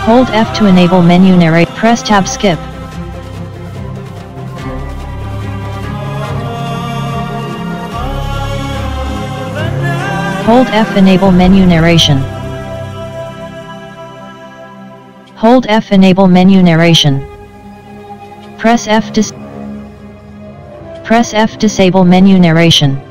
Hold F to enable menu narrate. Press tab skip. Hold F enable menu narration. Hold F enable menu narration. Press F disable menu narration.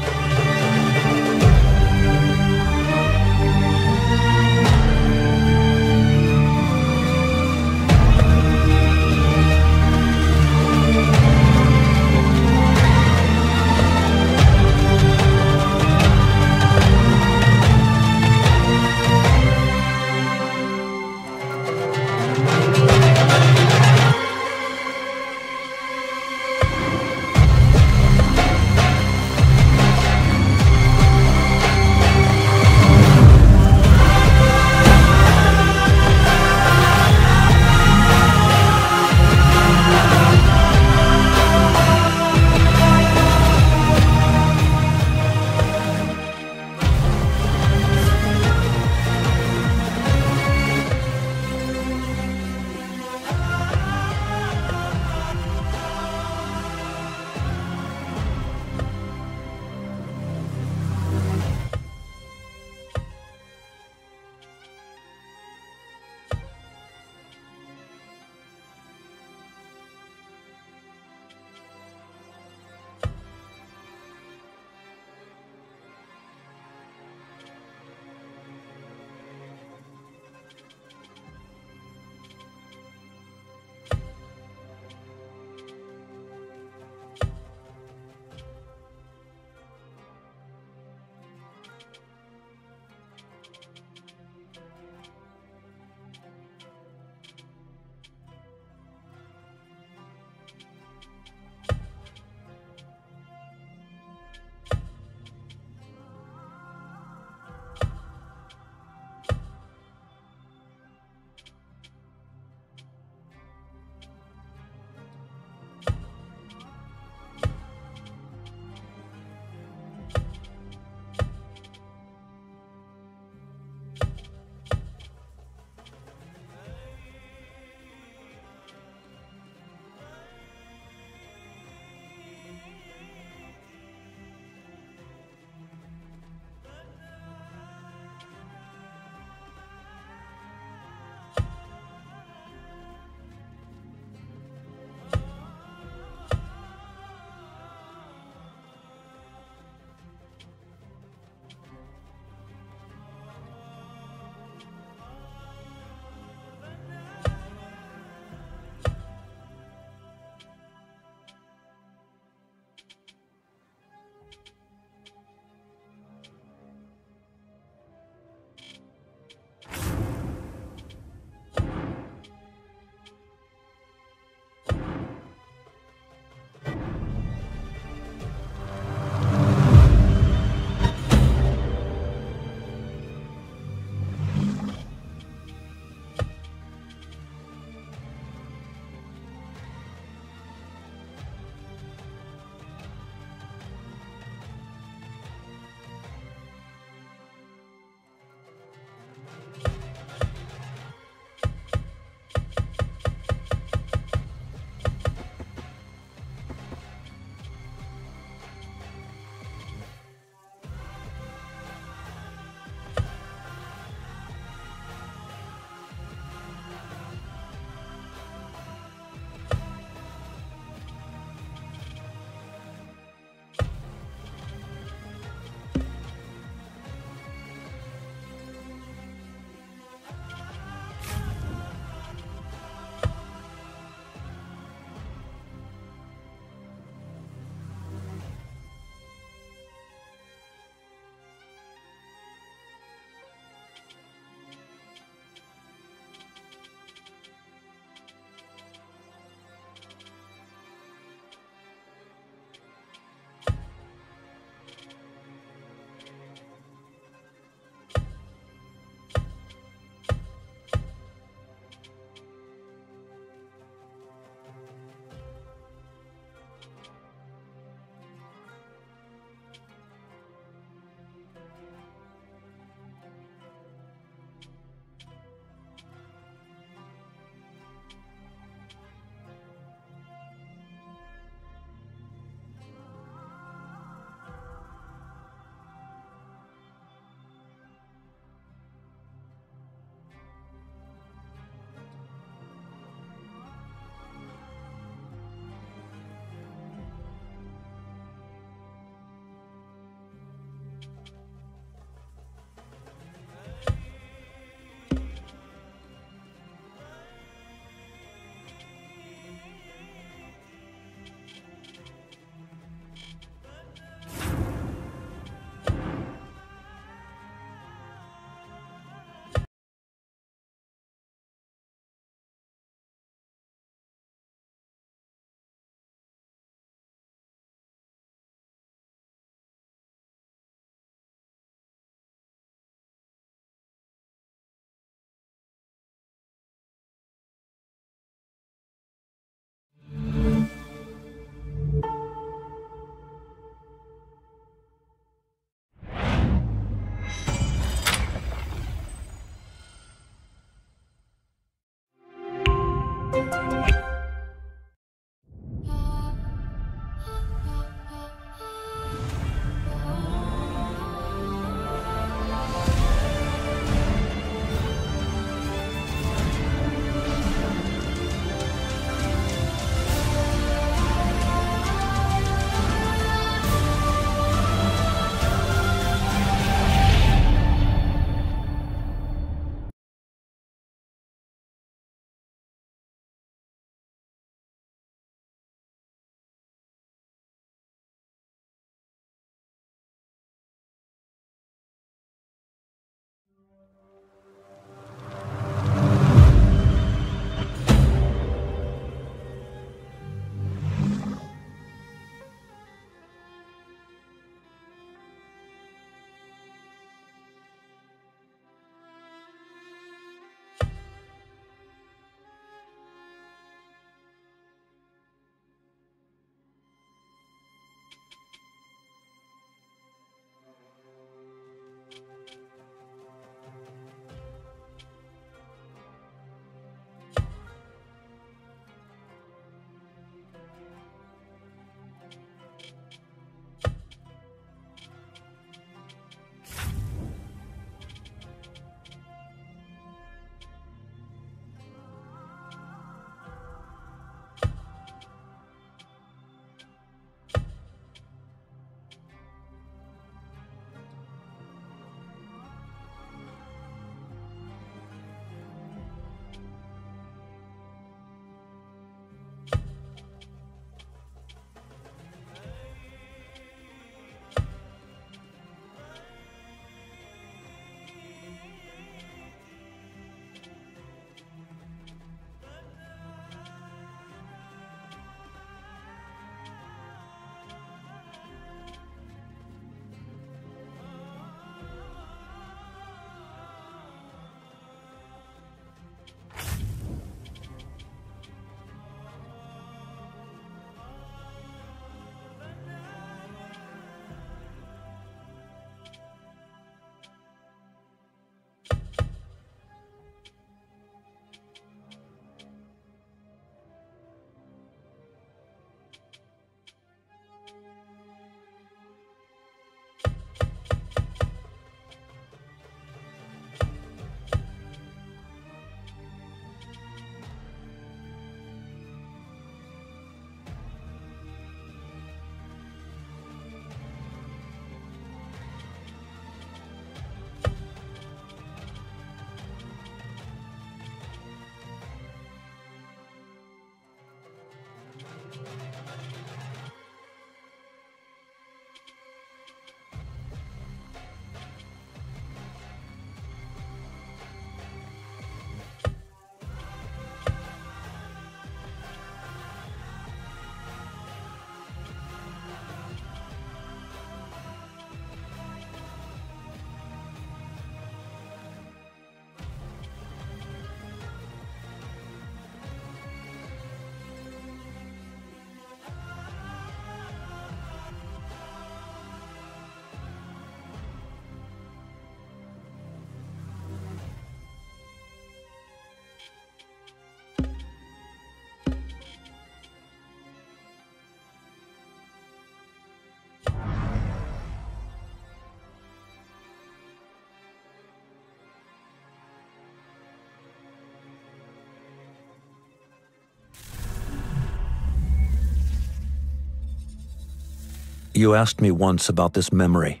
You asked me once about this memory.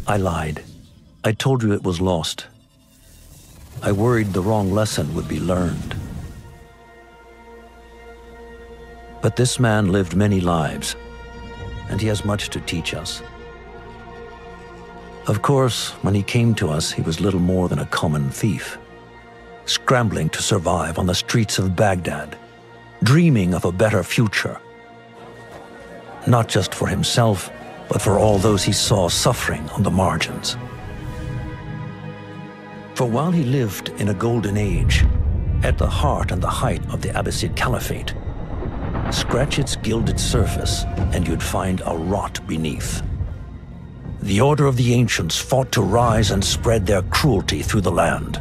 I lied. I told you it was lost. I worried the wrong lesson would be learned. But this man lived many lives, and he has much to teach us. Of course, when he came to us, he was little more than a common thief, scrambling to survive on the streets of Baghdad, dreaming of a better future. Not just for himself, but for all those he saw suffering on the margins. For while he lived in a golden age, at the heart and the height of the Abbasid Caliphate, scratch its gilded surface and you'd find a rot beneath. The Order of the Ancients fought to rise and spread their cruelty through the land.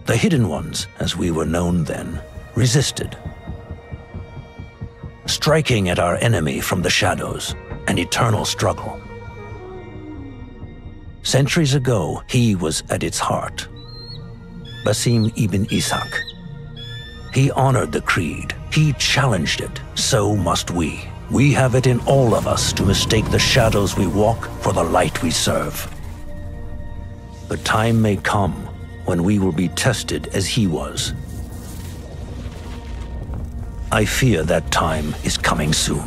The Hidden Ones, as we were known then, resisted, striking at our enemy from the shadows, an eternal struggle. Centuries ago, he was at its heart. Basim ibn Ishaq. He honored the creed. He challenged it. So must we. We have it in all of us to mistake the shadows we walk for the light we serve. The time may come when we will be tested as he was. I fear that time is coming soon.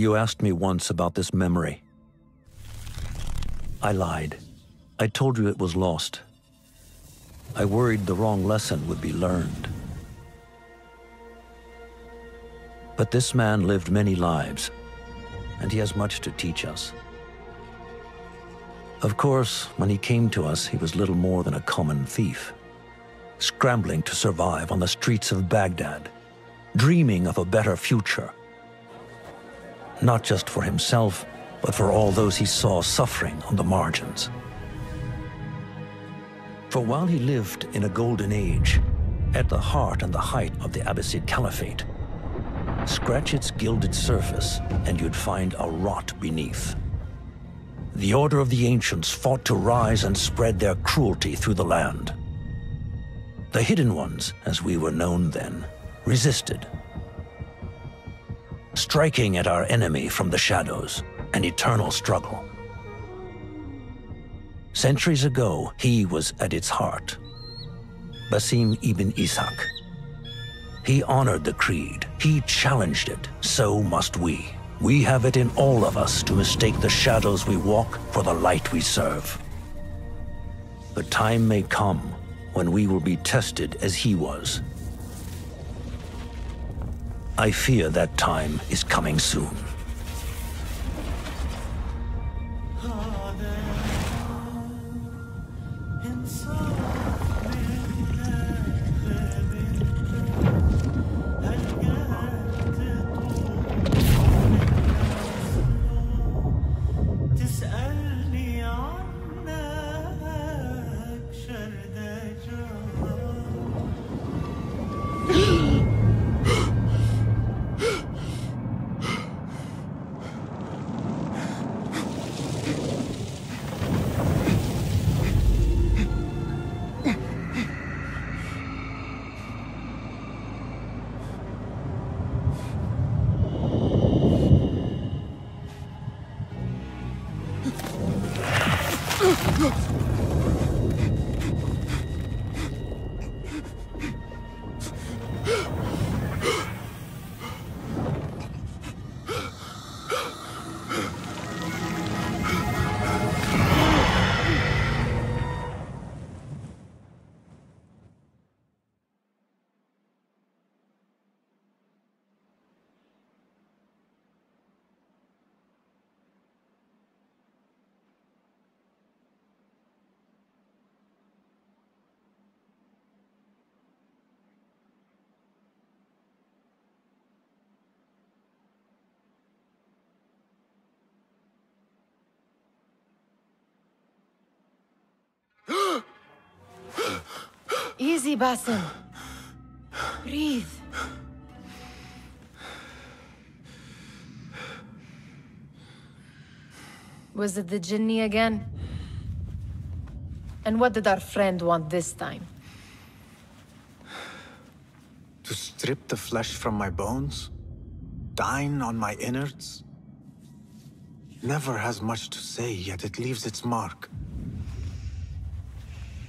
You asked me once about this memory. I lied. I told you it was lost. I worried the wrong lesson would be learned. But this man lived many lives, and he has much to teach us. Of course, when he came to us, he was little more than a common thief, scrambling to survive on the streets of Baghdad, dreaming of a better future. Not just for himself, but for all those he saw suffering on the margins. For while he lived in a golden age, at the heart and the height of the Abbasid Caliphate, scratch its gilded surface and you'd find a rot beneath. The Order of the Ancients fought to rise and spread their cruelty through the land. The Hidden Ones, as we were known then, resisted, striking at our enemy from the shadows, an eternal struggle. Centuries ago, he was at its heart, Basim ibn Ishaq. He honored the creed, he challenged it, so must we. We have it in all of us to mistake the shadows we walk for the light we serve. The time may come when we will be tested as he was. I fear that time is coming soon. Easy, Basim. Breathe. Was it the Jinni again? And what did our friend want this time? To strip the flesh from my bones? Dine on my innards? Never has much to say, yet it leaves its mark.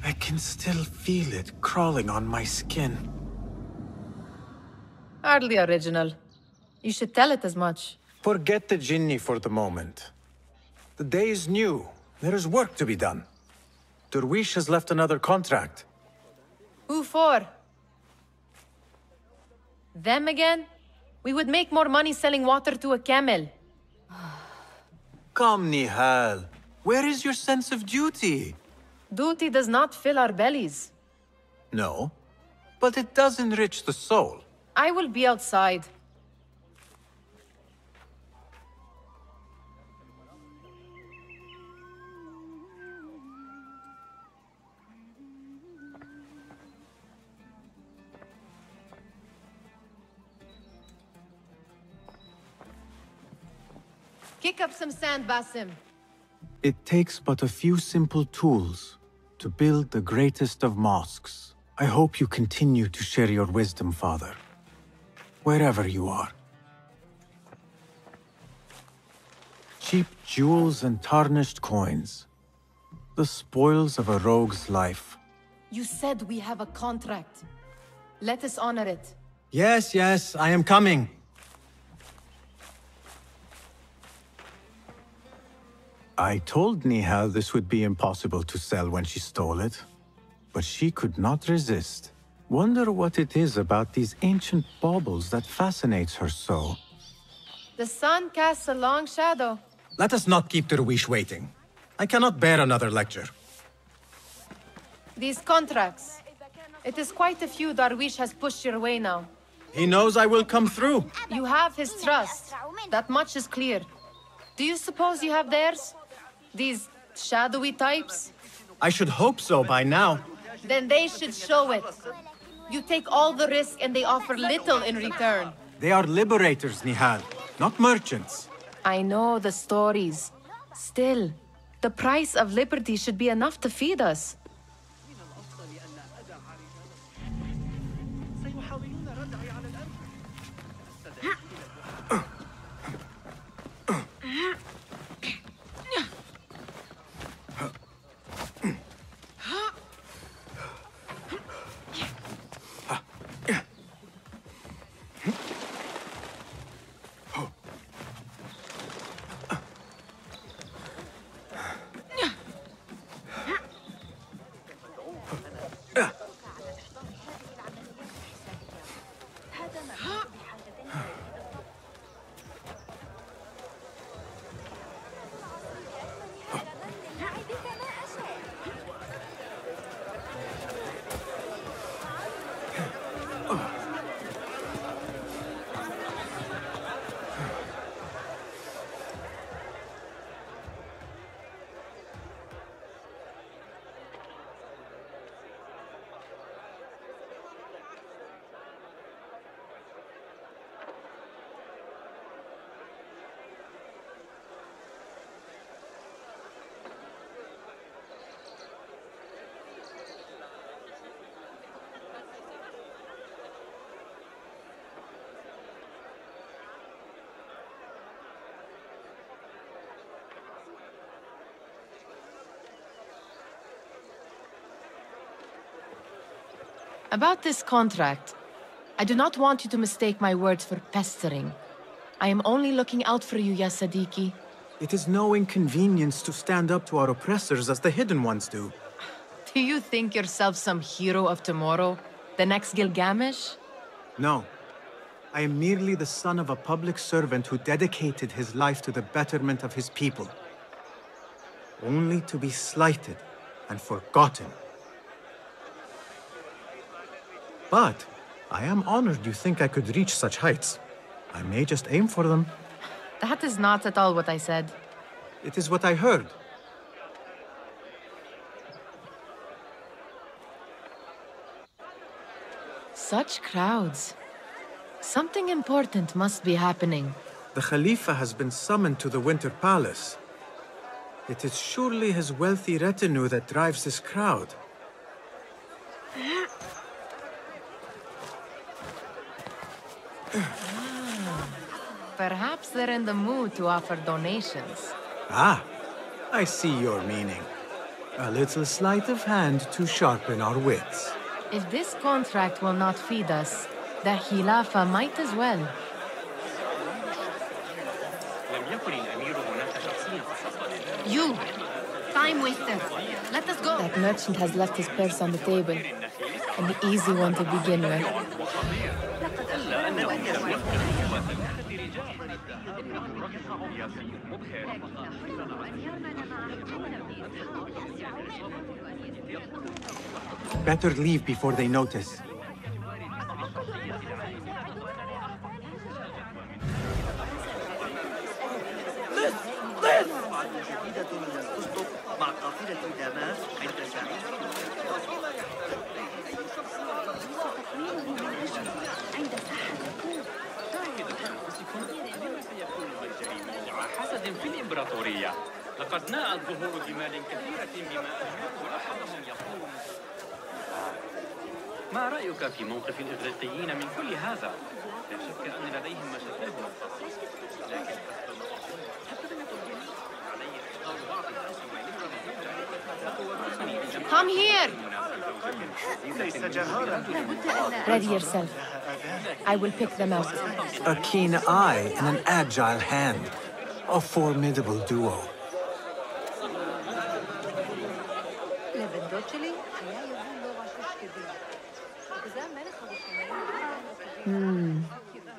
I can still feel it crawling on my skin. Hardly original. You should tell it as much. Forget the Jinni for the moment. The day is new. There is work to be done. Derwish has left another contract. Who for? Them again? We would make more money selling water to a camel. Come, Nihal. Where is your sense of duty? Duty does not fill our bellies. No, but it does enrich the soul. I will be outside. Kick up some sand, Basim. It takes but a few simple tools to build the greatest of mosques. I hope you continue to share your wisdom, Father, wherever you are. Cheap jewels and tarnished coins. The spoils of a rogue's life. You said we have a contract. Let us honor it. Yes, I am coming. I told Nihal this would be impossible to sell when she stole it, but she could not resist. Wonder what it is about these ancient baubles that fascinates her so. The sun casts a long shadow. Let us not keep Derwish waiting. I cannot bear another lecture. These contracts. It is quite a few Darwish has pushed your way now. He knows I will come through. You have his trust. That much is clear. Do you suppose you have theirs? These shadowy types? I should hope so by now. Then they should show it. You take all the risk and they offer little in return. They are liberators, Nihal, not merchants. I know the stories. Still, the price of liberty should be enough to feed us. About this contract, I do not want you to mistake my words for pestering. I am only looking out for you, ya Sadiki. It is no inconvenience to stand up to our oppressors as the Hidden Ones do. Do you think yourself some hero of tomorrow? The next Gilgamesh? No. I am merely the son of a public servant who dedicated his life to the betterment of his people. Only to be slighted and forgotten. But I am honored you think I could reach such heights. I may just aim for them. That is not at all what I said. It is what I heard. Such crowds. Something important must be happening. The Khalifa has been summoned to the Winter Palace. It is surely his wealthy retinue that drives this crowd. Perhaps they're in the mood to offer donations. Ah, I see your meaning. A little sleight of hand to sharpen our wits. If this contract will not feed us, the Khilafah might as well. You! Time waster! Let us go! That merchant has left his purse on the table. An easy one to begin with. Better leave before they notice. حسد في الإمبراطورية لقد ناء الظهور بمال كثيرة بما أجمعه أحدهم يقول ما رأيك في موقف الإغريقيين من كل هذا؟ لا شك أن لديهم مشاكلهم لكن Come here! Ready yourself. I will pick them out. A keen eye and an agile hand. A formidable duo.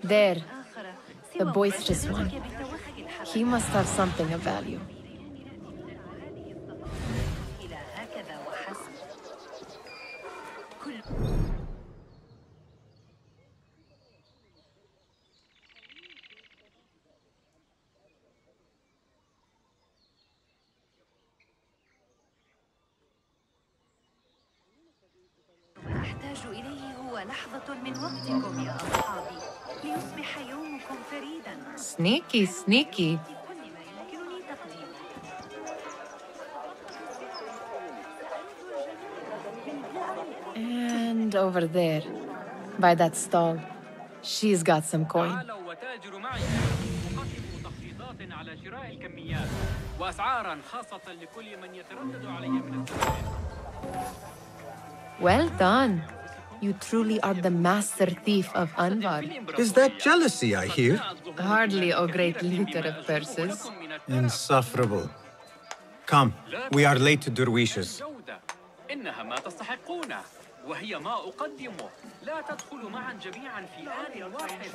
There. The boisterous one. He must have something of value. أحتاج إليه هو لحظة من وقتكم يا أصحابي ليصبح يومكم فريداً. Sneaky, sneaky. كل ما يمكنني تقديمه. And over there, by that stall, she's got some coin. تعالوا وتاجروا معي. أقدم تخفيضات على شراء الكميات وأسعاراً خاصة لكل من يتردد علي من السؤال. Well done. You truly are the master thief of Anvar. Is that jealousy I hear? Hardly, O great looter of purses. Insufferable. Come, we are late to Derwishes. جودة. إنها ما تستحقونه وهي ما أقدمه. لا تدخلوا معا جميعا في آن واحد.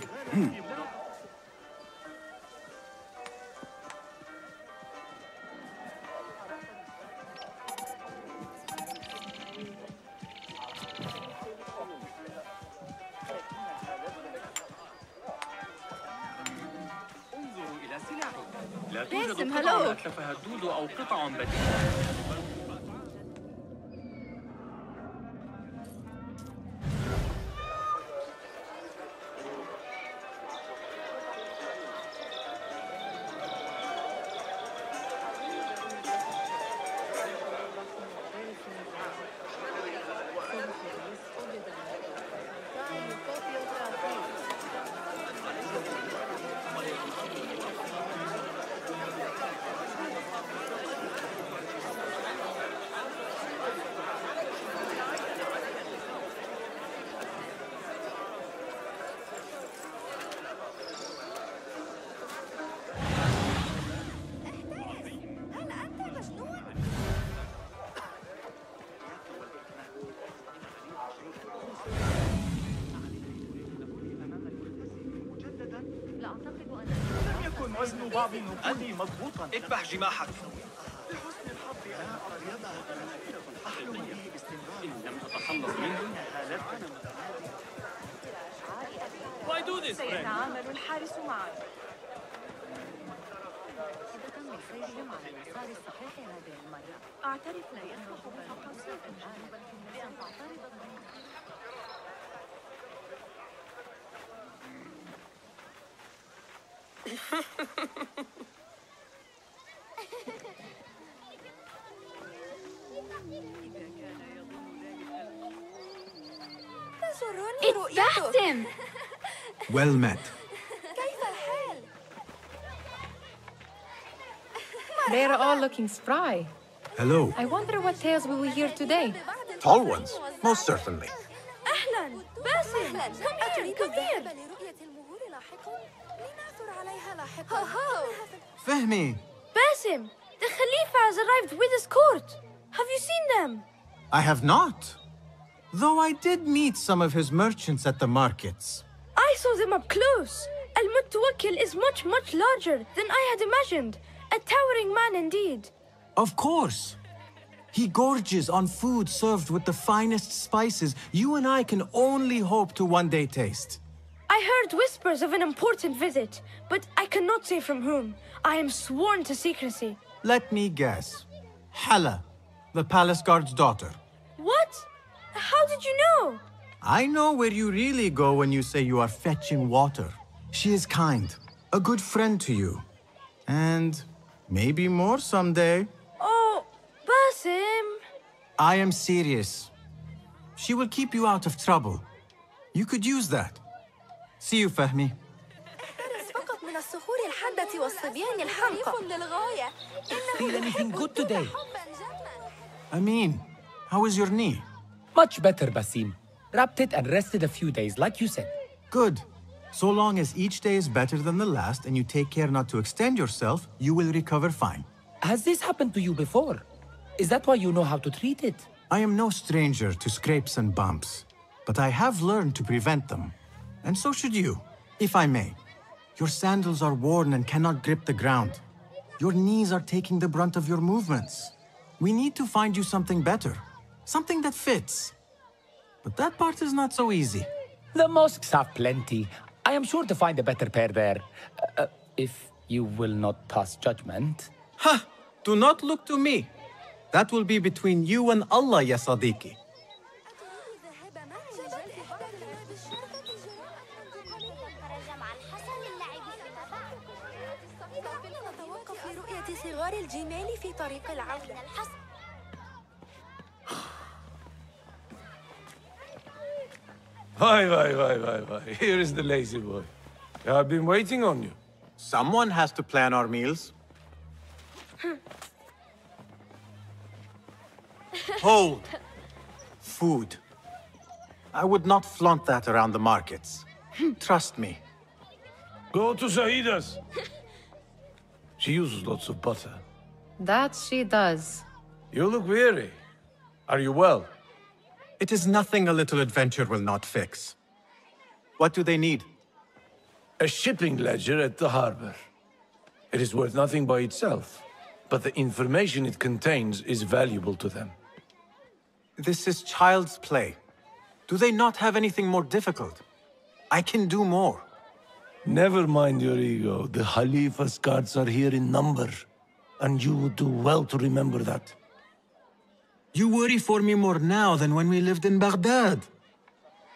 انظروا إلى سلعي. لا توجد قطعة أتلفها الدود أو قطع بديلة. وزن بعض النقود مضبوطا. اذبح جماحك. إن لم أتخلص منه. Why do this, friend? سيتعامل الحارس معك. إذا تم السير على المسار الصحيح هذه المرة. أعترف لا ينفع فقط بأن تعترض It's Basim! Well met. They're all looking spry. Hello. I wonder what tales we will hear today. Tall ones, most certainly. أهلاً باسم come here لرؤية المهور لاحقاً لنعثر عليها لاحقاً Fehmi, باسم the Khalifa has arrived with his court. Have you seen them? I have not. Though I did meet some of his merchants at the markets. I saw them up close. Al-Mutawakkil is much larger than I had imagined. A towering man indeed. Of course. He gorges on food served with the finest spices you and I can only hope to one day taste. I heard whispers of an important visit, but I cannot say from whom. I am sworn to secrecy. Let me guess. Hala, the palace guard's daughter. What? How did you know? I know where you really go when you say you are fetching water. She is kind, a good friend to you. And maybe more someday. Oh, Basim. I am serious. She will keep you out of trouble. You could use that. See you, Fehmi. فقط من الصخور الحادة والصبيان الحمقى. للغاية. Feel anything good today? Amin, how is your knee? Much better, Basim. Wrapped it and rested a few days, like you said. Good. So long as each day is better than the last and you take care not to extend yourself, you will recover fine. Has this happened to you before? Is that why you know how to treat it? I am no stranger to scrapes and bumps, but I have learned to prevent them. And so should you, if I may. Your sandals are worn and cannot grip the ground. Your knees are taking the brunt of your movements. We need to find you something better, something that fits. But that part is not so easy. The mosques have plenty. I am sure to find a better pair there. If you will not pass judgment. Ha! Do not look to me. That will be between you and Allah, ya Sadiqi. Why. Here is the lazy boy. I've been waiting on you. Someone has to plan our meals. Hold. Food. I would not flaunt that around the markets. Trust me. Go to Sahida's. She uses lots of butter. That she does. You look weary. Are you well? It is nothing a little adventure will not fix. What do they need? A shipping ledger at the harbor. It is worth nothing by itself, but the information it contains is valuable to them. This is child's play. Do they not have anything more difficult? I can do more. Never mind your ego. The Khalifa's guards are here in number, and you would do well to remember that. You worry for me more now than when we lived in Baghdad.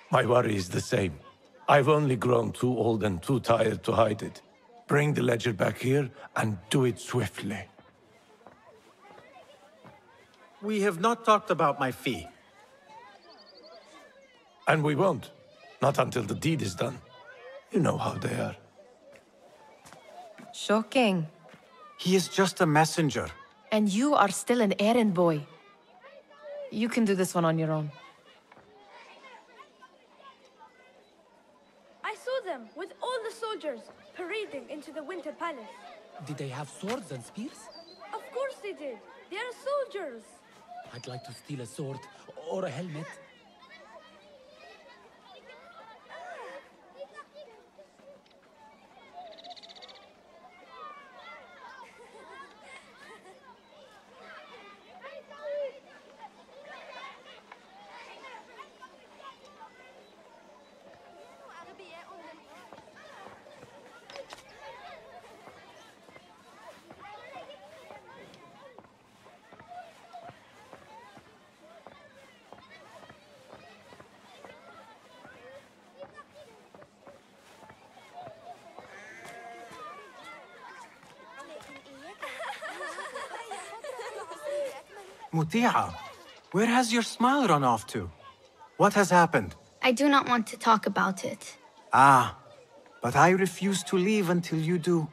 My worry is the same. I've only grown too old and too tired to hide it. Bring the ledger back here, and do it swiftly. We have not talked about my fee. And we won't. Not until the deed is done. You know how they are. Shocking. He is just a messenger. And you are still an errand boy. You can do this one on your own. I saw them with all the soldiers parading into the Winter Palace. Did they have swords and spears? Of course they did. They are soldiers. I'd like to steal a sword or a helmet. Muti'a, where has your smile run off to? What has happened? I do not want to talk about it. Ah, but I refuse to leave until you do.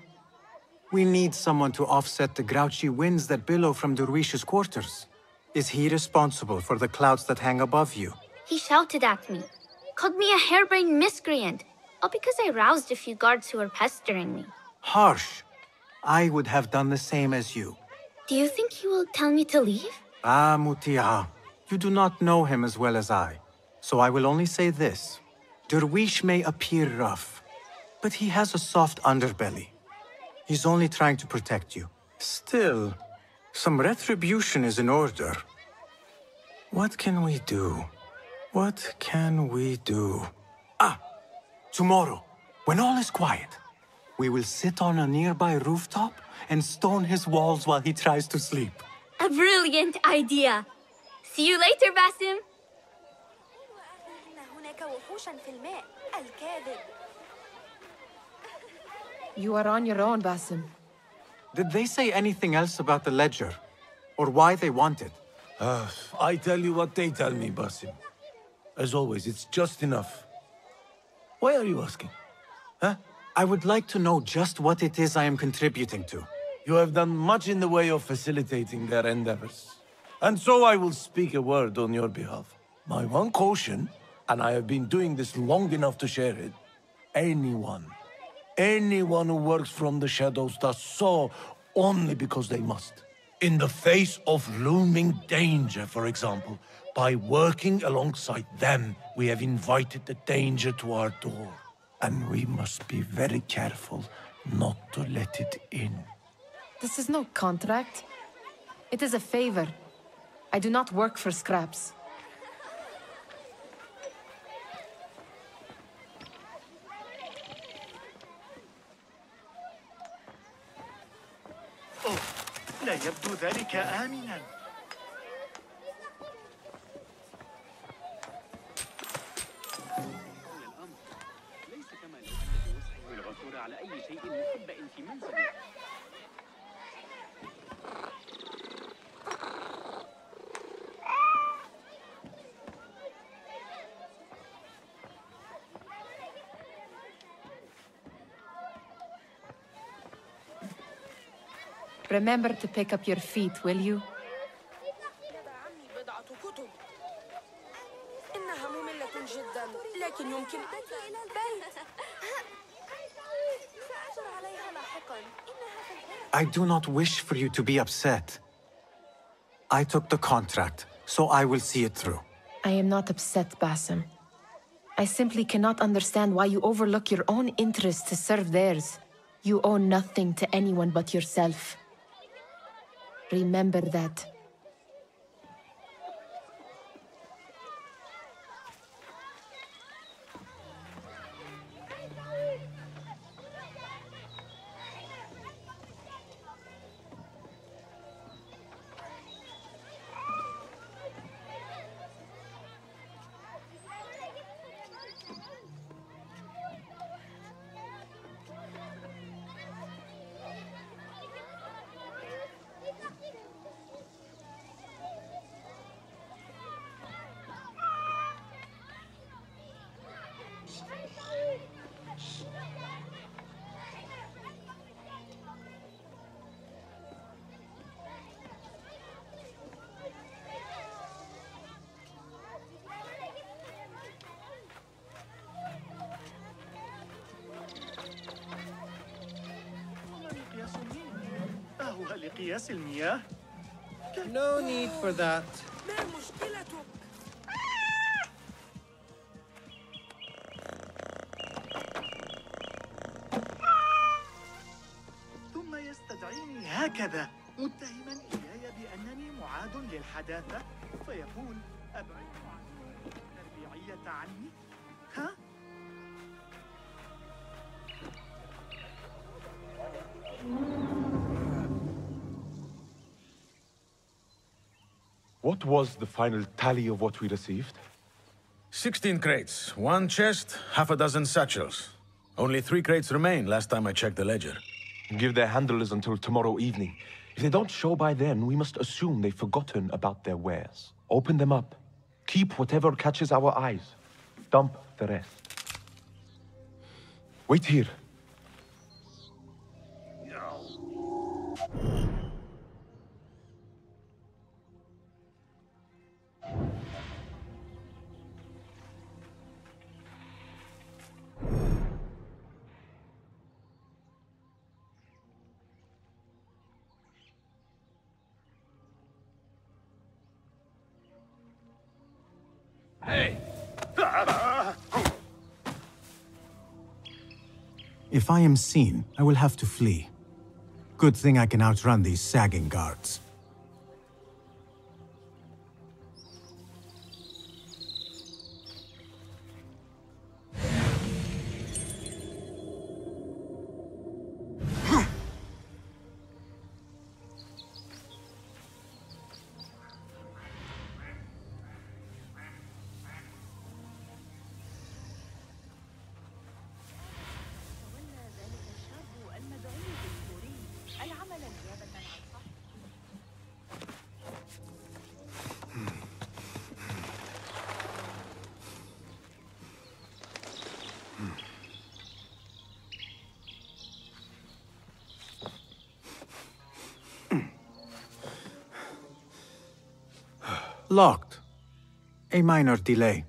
We need someone to offset the grouchy winds that billow from Derwish's quarters. Is he responsible for the clouds that hang above you? He shouted at me, called me a harebrained miscreant, all because I roused a few guards who were pestering me. Harsh. I would have done the same as you. Do you think he will tell me to leave? Ah, Muti'a, you do not know him as well as I. So I will only say this. Derwish may appear rough, but he has a soft underbelly. He's only trying to protect you. Still, some retribution is in order. What can we do? What can we do? Ah! Tomorrow, when all is quiet, we will sit on a nearby rooftop and stone his walls while he tries to sleep. A brilliant idea. See you later, Basim. You are on your own, Basim. Did they say anything else about the ledger? Or why they want it? I tell you what they tell me, Basim. As always, it's just enough. Why are you asking? Huh? I would like to know just what it is I am contributing to. You have done much in the way of facilitating their endeavors. And so I will speak a word on your behalf. My one caution, and I have been doing this long enough to share it, anyone who works from the shadows does so only because they must. In the face of looming danger, for example, by working alongside them, we have invited the danger to our door. And we must be very careful not to let it in. This is no contract. It is a favor. I do not work for scraps. لا يبدو ذلك آمناً. ليس كما لو أنه يسحب العثور على أي شيء مخبأ في منزله. Remember to pick up your feet, will you? إنها مملة جدا، لكن يمكن إلى البيت. سأعثر عليها لاحقا. I do not wish for you to be upset. I took the contract, so I will see it through. I am not upset, Bassem. I simply cannot understand why you overlook your own interests to serve theirs. You owe nothing to anyone but yourself. Remember that. لقياس المياه؟ No need for that. ما مشكلتك؟ ثم يستدعيني هكذا متهما إياي بأنني معاد للحداثة فيقول أبعد عن التربيعية عني؟ ها؟ What was the final tally of what we received? 16 crates, 1 chest, half a dozen satchels. Only 3 crates remain last time I checked the ledger. Give their handlers until tomorrow evening. If they don't show by then, we must assume they've forgotten about their wares. Open them up. Keep whatever catches our eyes. Dump the rest. Wait here. Hey! If I am seen, I will have to flee. Good thing I can outrun these sagging guards. Locked. A minor delay.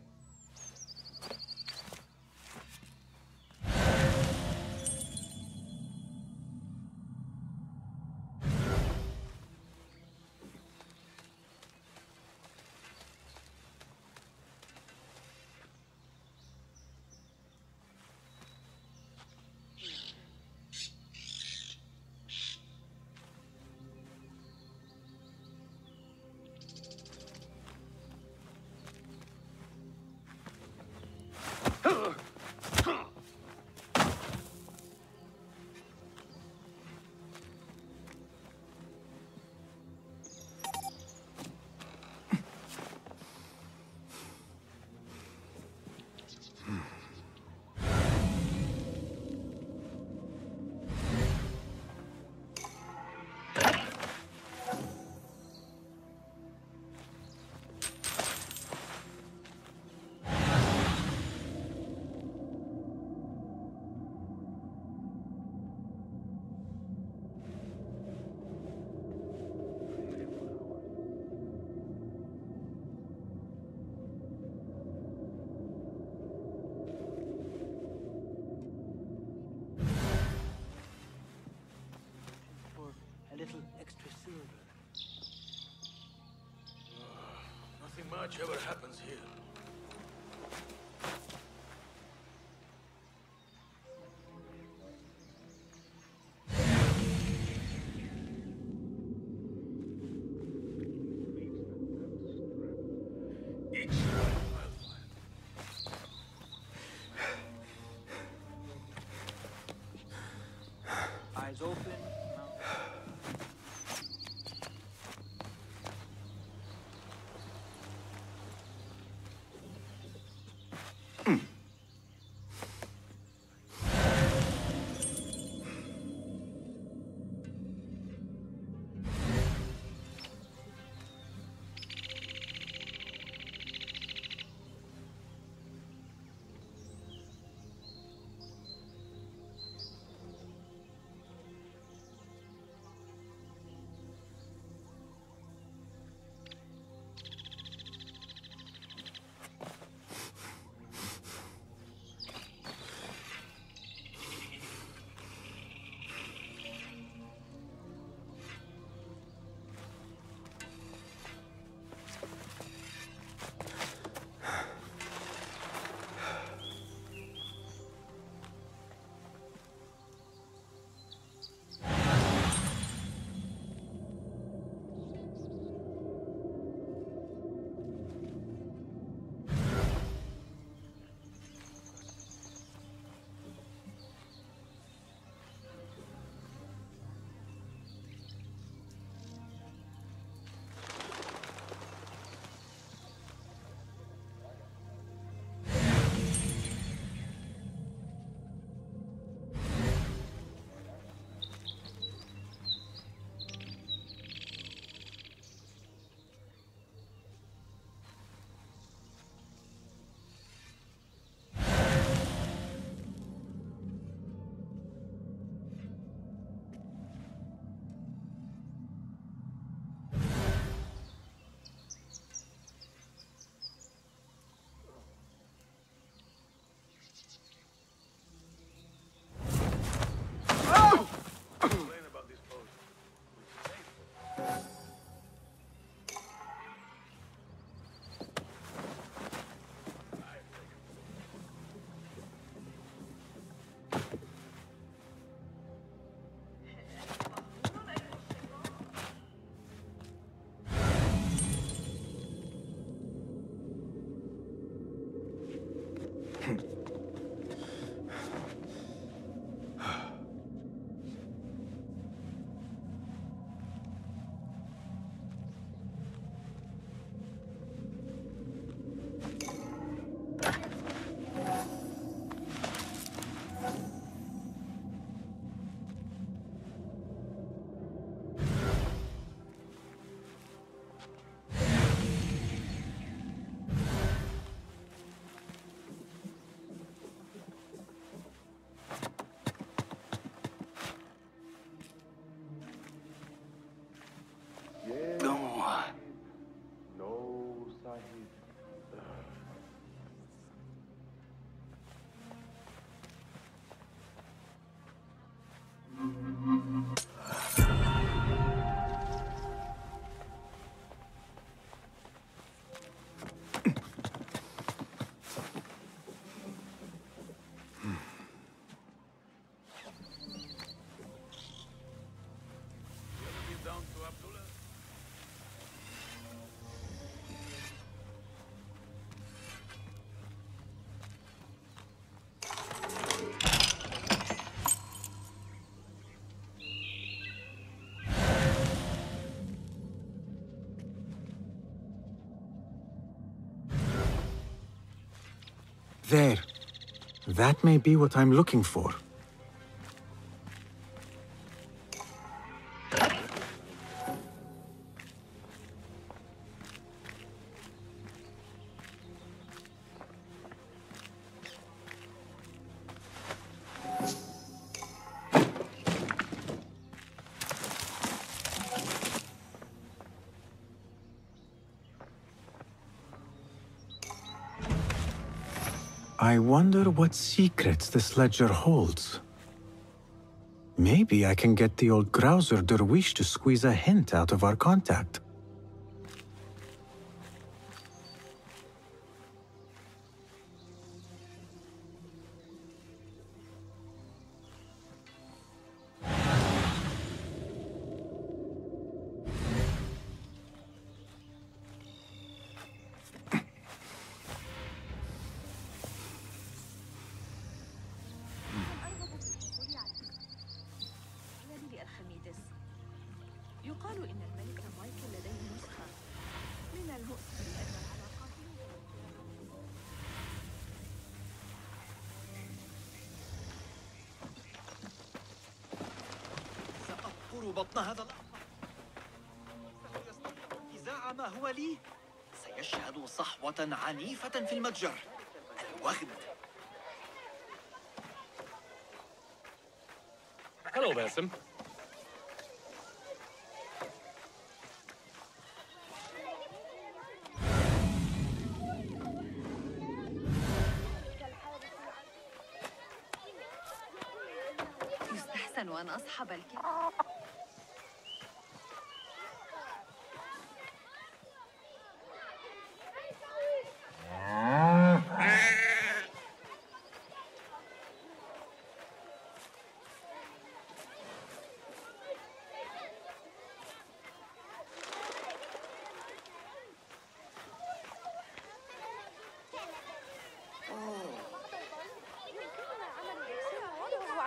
little extra silver. Nothing much ever happens here. Eyes open. There. That may be what I'm looking for. I wonder what secrets this ledger holds. Maybe I can get the old grouser Derwish to squeeze a hint out of our contact. يقال إن الملك مايكل لديه نسخة من المؤسف أن العلاقات سأبقر بطن هذا الأحمر. سيستطيع انتزاع ما هو لي. سيشهد صحوة عنيفة في المتجر. الوغد. Hello, Basim. يستحسن أن أصحب الكلاب.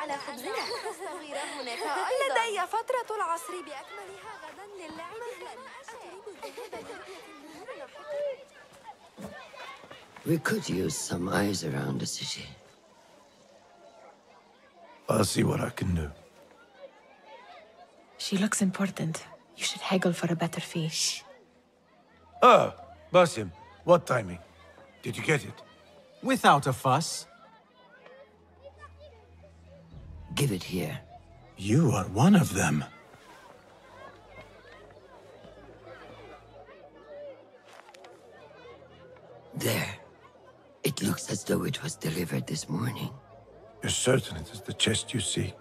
على خبزنا الصغيرة هناك أيضا. لدي فترة العصر بأكملها غدا للعب. We could use some eyes around the city. I'll see what I can do. She looks important. You should haggle for a better fee. Ah, Basim, what timing? Did you get it? Without a fuss. Give it here. You are one of them. There. It looks as though it was delivered this morning. You're certain it is the chest you seek?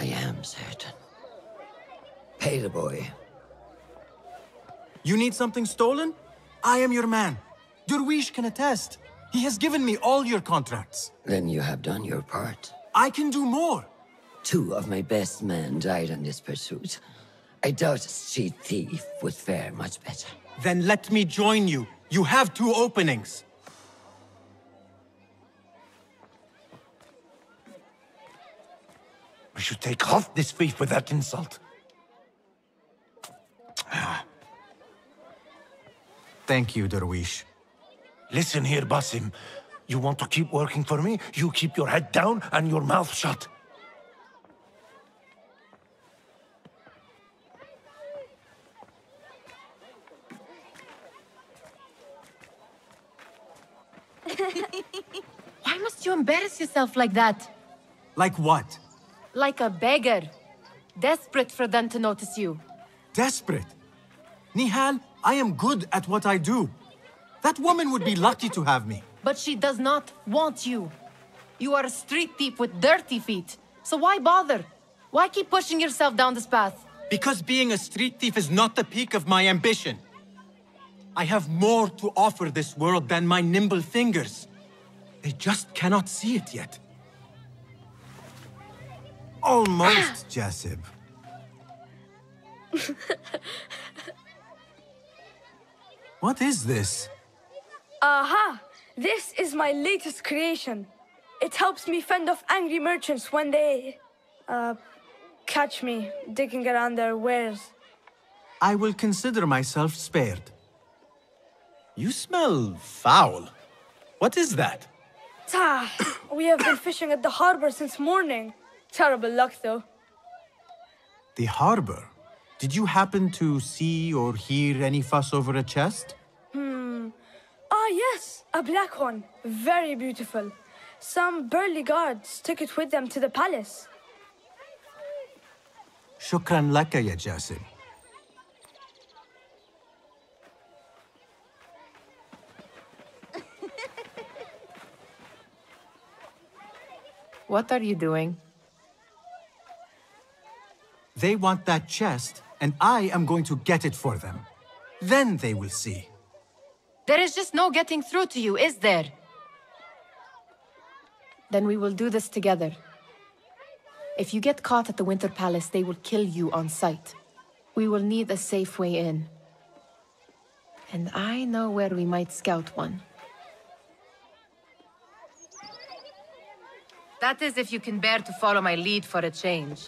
I am certain. Pay the boy. You need something stolen? I am your man. Derwish can attest. He has given me all your contracts. Then you have done your part. I can do more. 2 of my best men died in this pursuit. I doubt a street thief would fare much better. Then let me join you. You have 2 openings. We should take half this thief with that insult. Thank you, Derwish. Listen here, Basim. You want to keep working for me? You keep your head down and your mouth shut. Why must you embarrass yourself like that? Like what? Like a beggar. Desperate for them to notice you. Desperate? Nihal, I am good at what I do. That woman would be lucky to have me. But she does not want you. You are a street thief with dirty feet. So why bother? Why keep pushing yourself down this path? Because being a street thief is not the peak of my ambition. I have more to offer this world than my nimble fingers. They just cannot see it yet. Almost, Jasib. What is this? Aha! This is my latest creation. It helps me fend off angry merchants when they... catch me digging around their wares. I will consider myself spared. You smell foul. What is that? We have been fishing at the harbor since morning. Terrible luck, though. The harbor? Did you happen to see or hear any fuss over a chest? Ah, yes, a black one. Very beautiful. Some burly guards took it with them to the palace. Shukran laka, ya Jasim. What are you doing? They want that chest, and I am going to get it for them. Then they will see. There is just no getting through to you, is there? Then we will do this together. If you get caught at the Winter Palace, they will kill you on sight. We will need a safe way in. And I know where we might scout one. That is if you can bear to follow my lead for a change.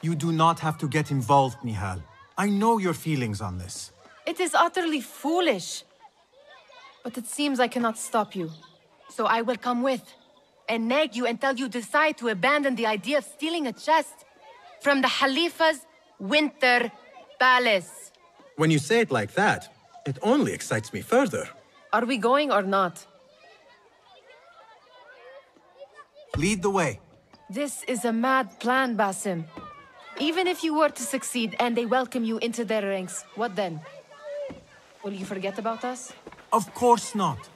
You do not have to get involved, Nihal. I know your feelings on this. It is utterly foolish. But it seems I cannot stop you. So I will come with, and nag you until you decide to abandon the idea of stealing a chest from the Khalifa's Winter Palace. When you say it like that, it only excites me further. Are we going or not? Lead the way. This is a mad plan, Basim. Even if you were to succeed and they welcome you into their ranks, what then? Will you forget about us? Of course not.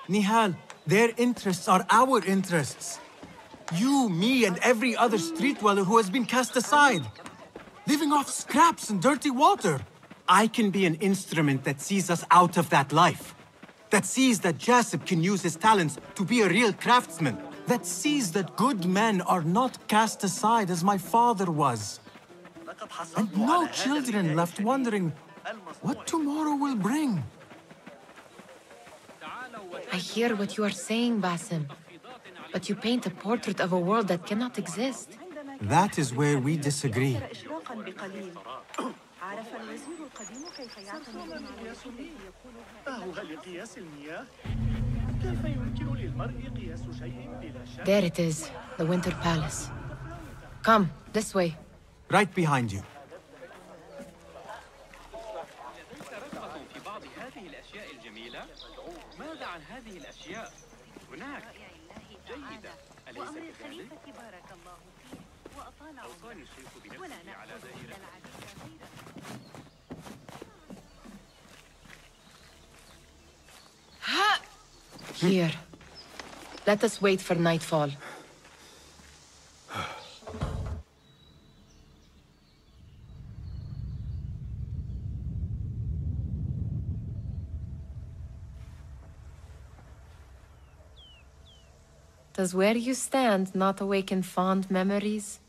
Nihal, their interests are our interests. You, me, and every other street dweller who has been cast aside. Living off scraps and dirty water. I can be an instrument that sees us out of that life. That sees that Jasip can use his talents to be a real craftsman. That sees that good men are not cast aside as my father was. And no children left wondering what tomorrow will bring. I hear what you are saying, Basim. But you paint a portrait of a world that cannot exist. That is where we disagree. There it is, the Winter Palace. Come, this way. Right behind you. ماذا عن هذه الأشياء؟ هناك جيدة أليس كذلك؟ أوصاني الشيخ بنفسه على دائرة Here. Let us wait for nightfall. Does where you stand not awaken fond memories?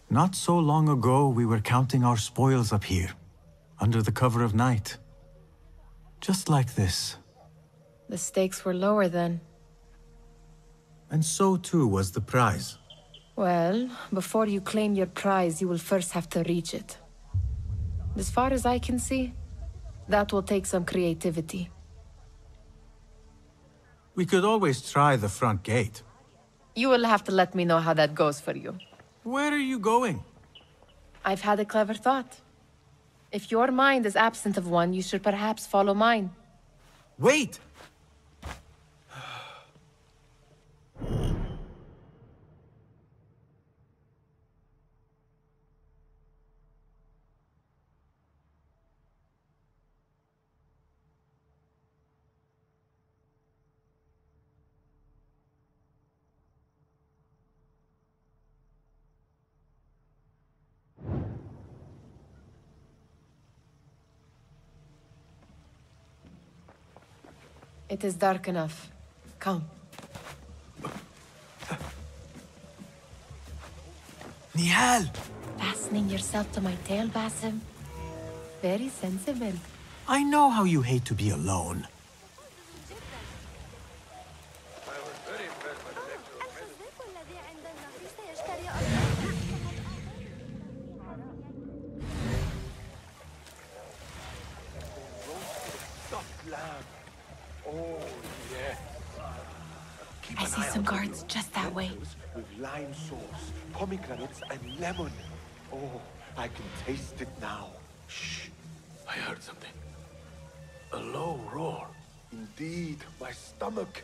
Not so long ago, we were counting our spoils up here, under the cover of night. Just like this. The stakes were lower then. And so too was the prize. Well, before you claim your prize, you will first have to reach it. As far as I can see, that will take some creativity. We could always try the front gate. You will have to let me know how that goes for you. Where are you going? I've had a clever thought. If your mind is absent of one, you should perhaps follow mine. Wait! It is dark enough. Come. Nihal! Fastening yourself to my tail, Basim? Very sensible. I know how you hate to be alone. dam. Oh, yes. I see some guards just that way. With lime sauce, pomegranates, and lemon. Oh, I can taste it now. Shh. I heard something. A low roar. Indeed, my stomach.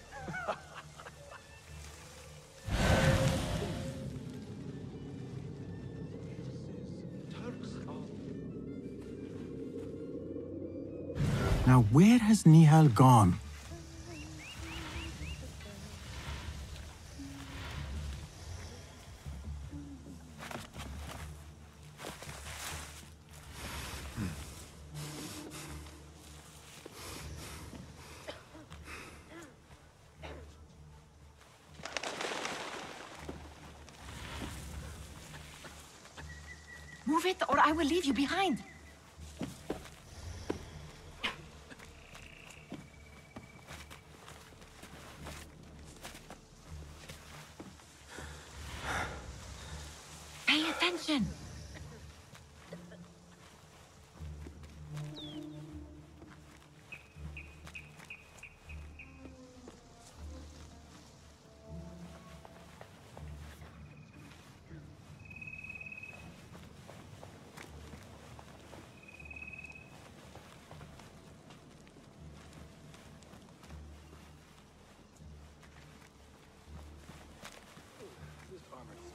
Now, where has Nihal gone? Move it, or I will leave you behind. Pay attention.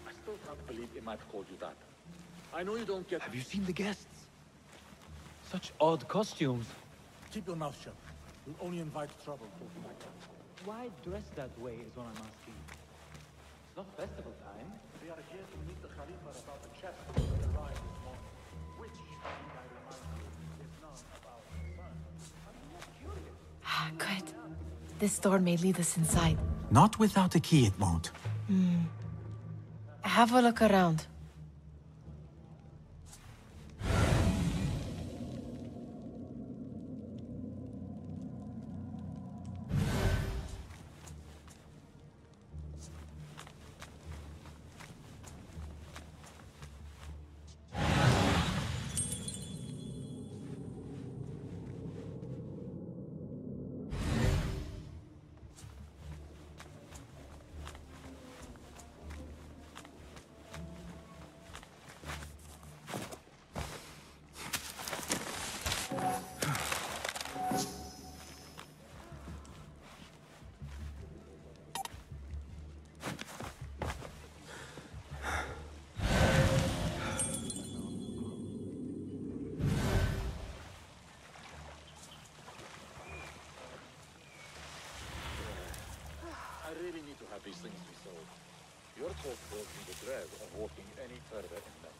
I still can't believe Imad called you that. I know you don't get... Have you seen the guests? Such odd costumes. Keep your mouth shut. You'll only invite trouble talking like that. Why dress that way is what I'm asking. It's not festival time. We are here to meet the Khalifa about the chest that arrived this morning. Which, I remind you, is none of our concern. I'm not curious. Good. This door may lead us inside. Not without a key, it won't. Have a look around. I really need to have these things resolved. Your talk caused me the dread of walking any further in them.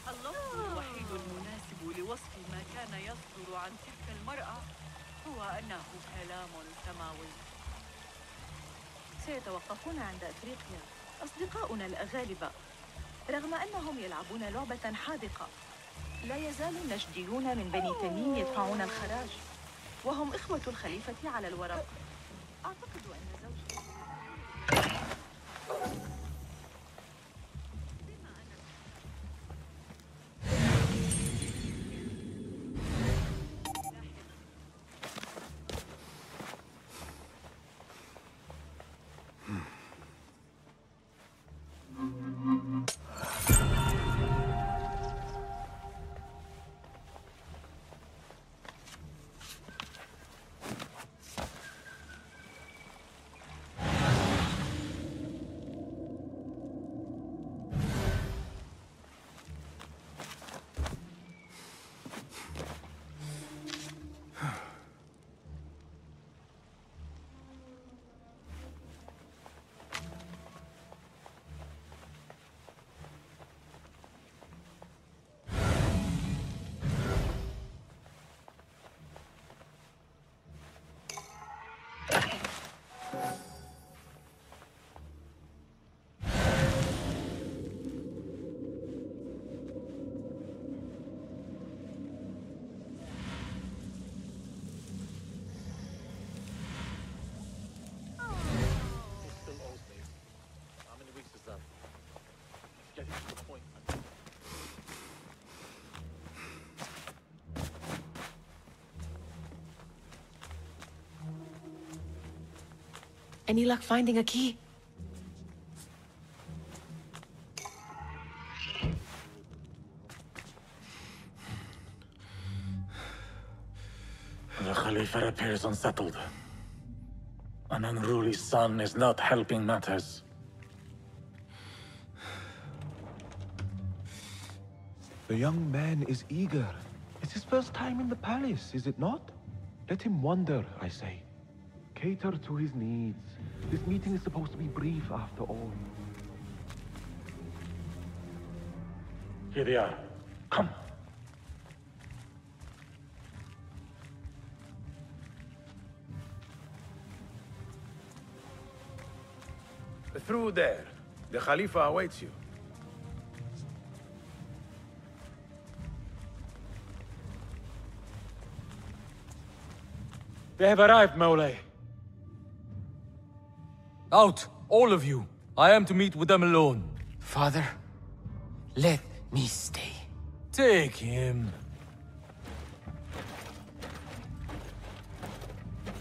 اللفظ الوحيد المناسب لوصف ما كان يصدر عن تلك المرأة هو أنه كلام سماوي. سيتوقفون عند أفريقيا أصدقاؤنا الأغالبة رغم أنهم يلعبون لعبة حاذقة. لا يزال النجديون من بني تميم يدفعون الخراج وهم إخوة الخليفة على الورق. أعتقد أن زوجي Any luck finding a key? The Khalifa appears unsettled. An unruly son is not helping matters. The young man is eager. It's his first time in the palace, is it not? Let him wander, I say. Cater to his needs. This meeting is supposed to be brief, after all. Here they are. Come. Through there. The Khalifa awaits you. They have arrived, Mawlay. Out, all of you. I am to meet with them alone. Father, let me stay. Take him.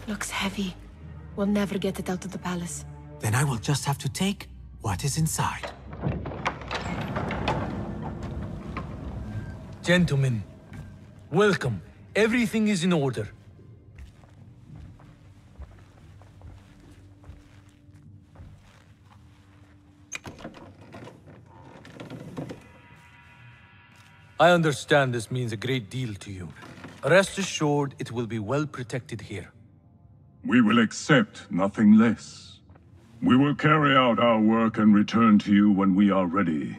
Looks heavy. We'll never get it out of the palace. Then I will just have to take what is inside. Gentlemen, welcome. Everything is in order. I understand this means a great deal to you. Rest assured, it will be well protected here. We will accept nothing less. We will carry out our work and return to you when we are ready.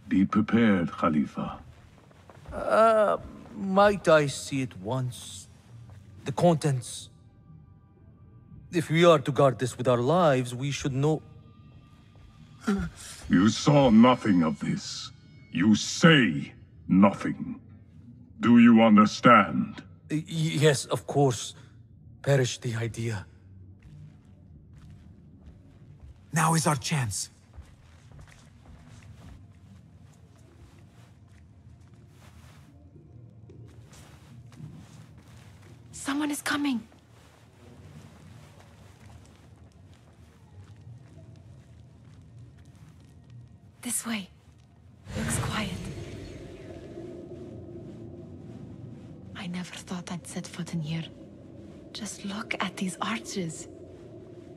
Be prepared, Khalifa. Might I see it once? The contents. If we are to guard this with our lives, we should know... You saw nothing of this. You say nothing. Do you understand? Yes, of course. Perish the idea. Now is our chance. Someone is coming. This way. Looks quiet. I never thought I'd set foot in here. Just look at these arches.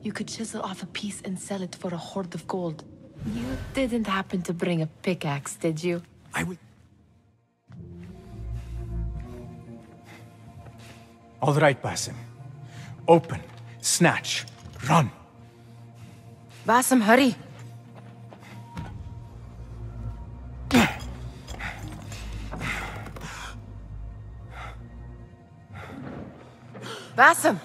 You could chisel off a piece and sell it for a hoard of gold. You didn't happen to bring a pickaxe, did you? I will... All right, Basim. Open, snatch, run. Basim, hurry. Basim!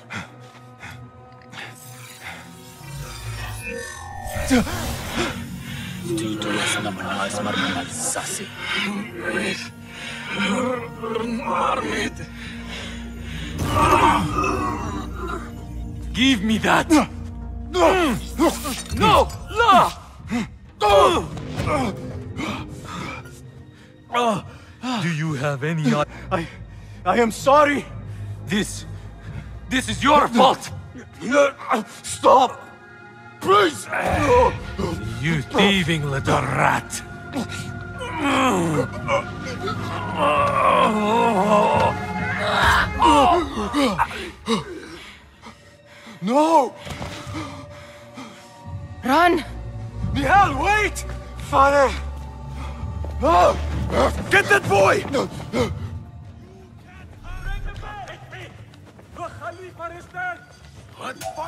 Give me that! No! Do you have any... I am sorry! This is your fault! Stop! Please! You thieving little rat! No! Run! Nihal, wait! Father! No! Get that boy!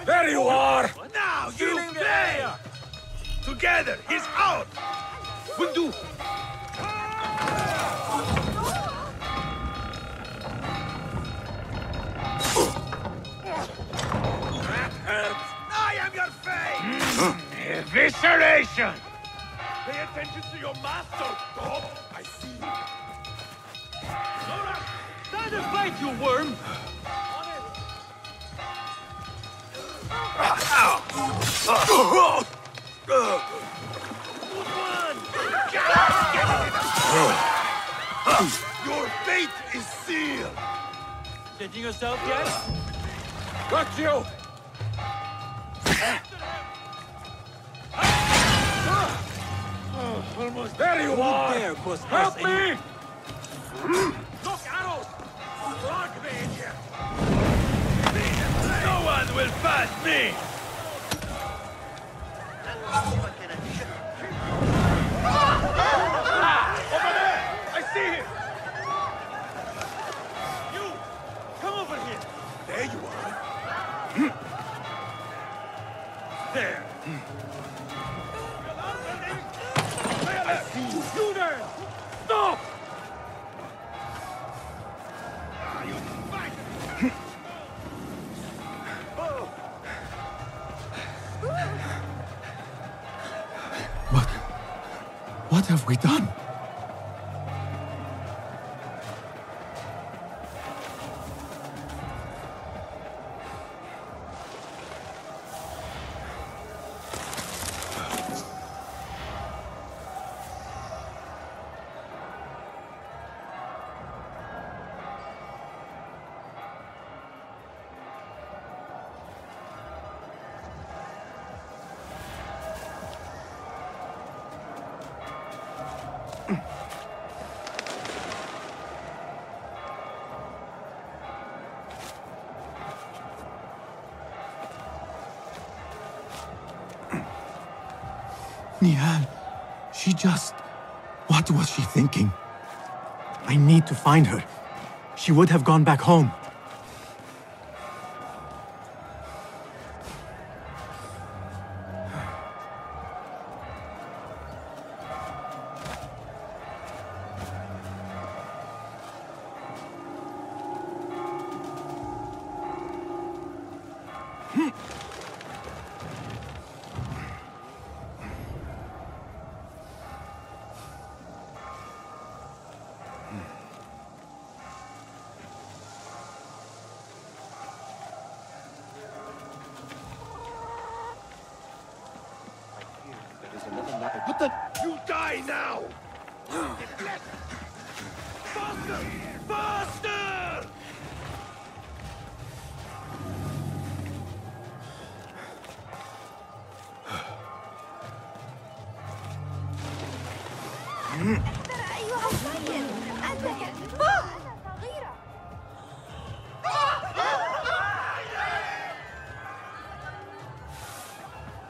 There you are! Now, you there! Together, he's out! Will do! That hurts! I am your fate! Evisceration! Pay attention to your master, dog! I see you. Laura, stand and fight, you worm! Your fate is sealed! Changing yourself yet? Got you! Almost there you are! Help me! Look, arrows! Block the idiot! No one will pass me! Over there! I see him! You! Come over here! There you are! There! I see you! You there! Stop! You fight! What have we done? Nihal, she just... What was she thinking? I need to find her. She would have gone back home. What the? You die now! Faster! Faster! أيها السيد أنت صغيرة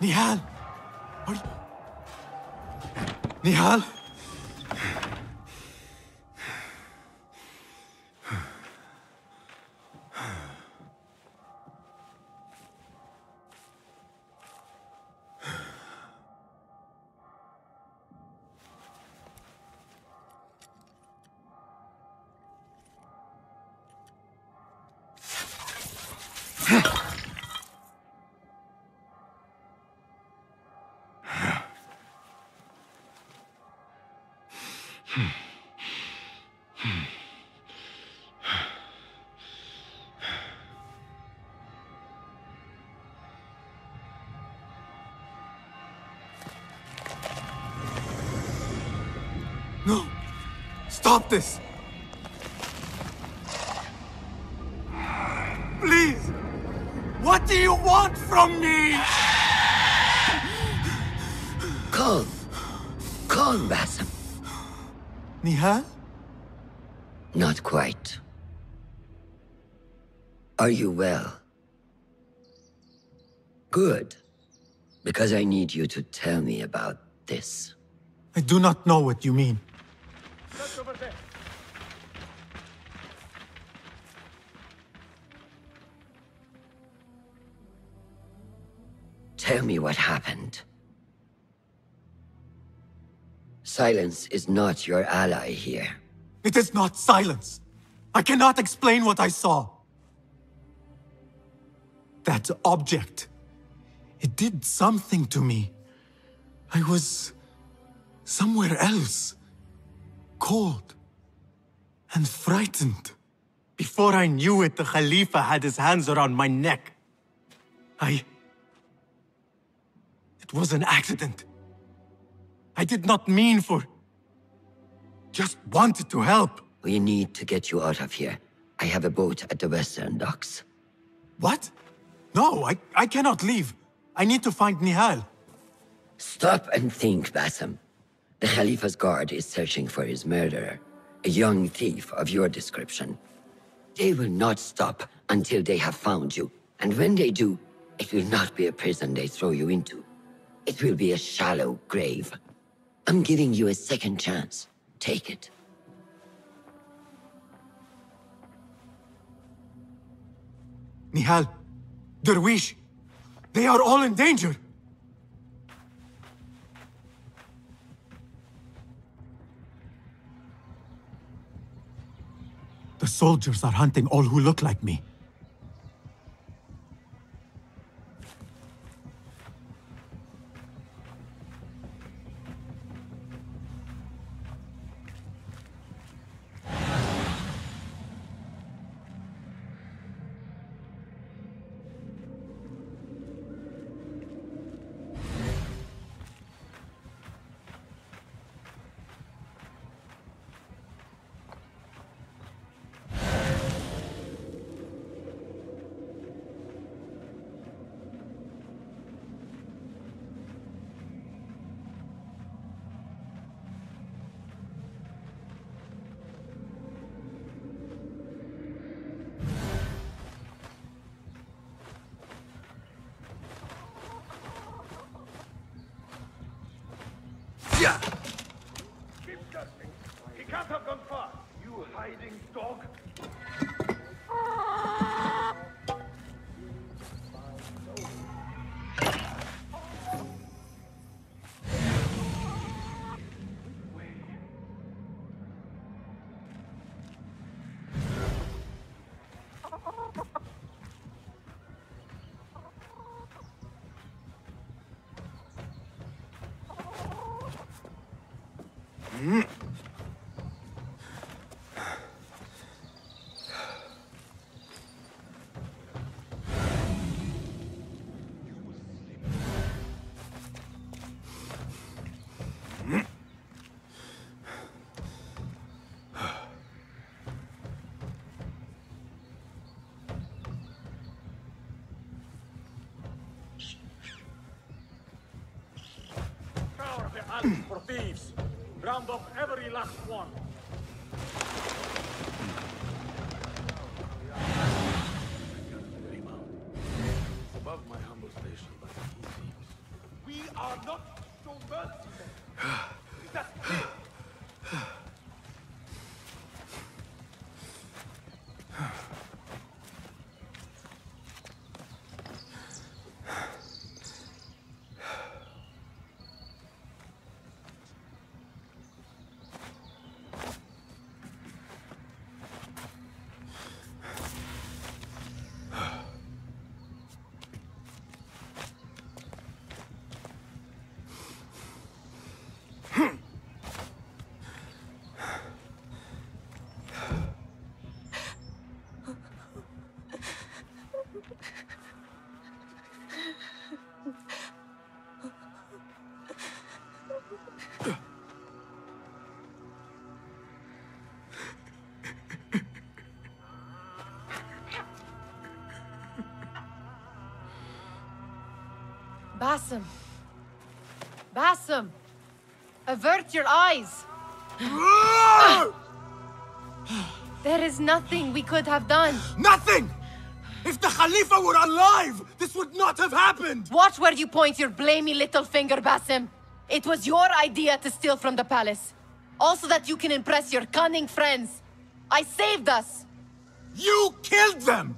Nihal! Nihal? No! Stop this! Please! What do you want from me? Calm. Calm, Basim. Nihal? Not quite. Are you well? Good. Because I need you to tell me about this. I do not know what you mean. Tell me what happened. Silence is not your ally here. It is not silence. I cannot explain what I saw. That object. It did something to me. I was somewhere else. Cold and frightened. Before I knew it, the Khalifa had his hands around my neck. It was an accident. I did not mean for... Just wanted to help. We need to get you out of here. I have a boat at the western docks. What? No, I cannot leave. I need to find Nihal. Stop and think, Bassem. The Khalifa's guard is searching for his murderer, a young thief of your description. They will not stop until they have found you, and when they do, it will not be a prison they throw you into. It will be a shallow grave. I'm giving you a second chance. Take it. Nihal, Derwish, they are all in danger. The soldiers are hunting all who look like me. Keep searching. He can't have gone far. You hiding dog. For thieves. Round up every last one. Above my humble station, but he seems. We are not so merciful. That's clear. Bassem. Bassem. Avert your eyes. There is nothing we could have done. Nothing! If the Khalifa were alive, this would not have happened! Watch where you point your blamey little finger, Bassem. It was your idea to steal from the palace. Also that you can impress your cunning friends. I saved us. You killed them!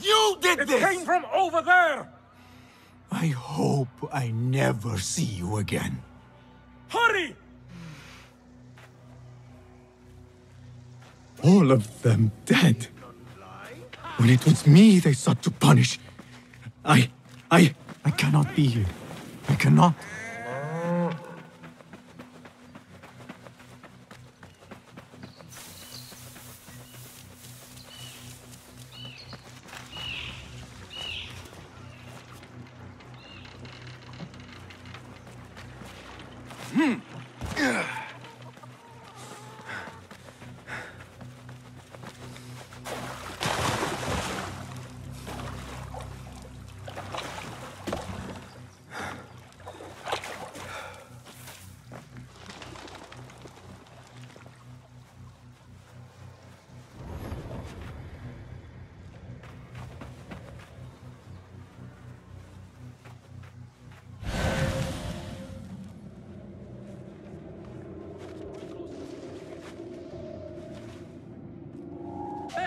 You did this! It came from over there! I hope I never see you again. Hurry! All of them dead. When it was me they sought to punish. I cannot be here. I cannot.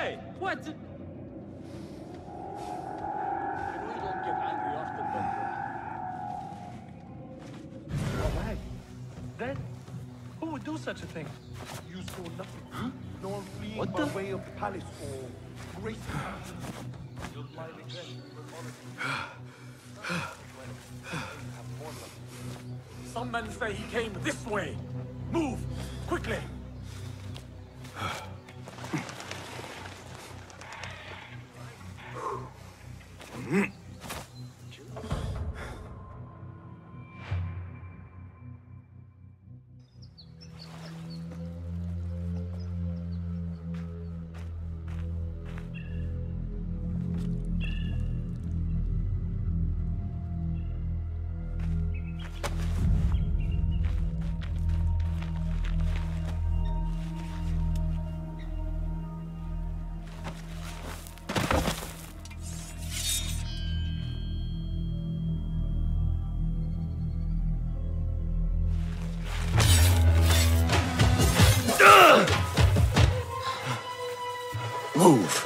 Hey, what? We don't get angry often, but... A bag? Then? Who would do such a thing? You saw nothing. Huh? No one fleeing by way of the palace or grace. You'll find regret Some men say he came this way. Move! Quickly! Move.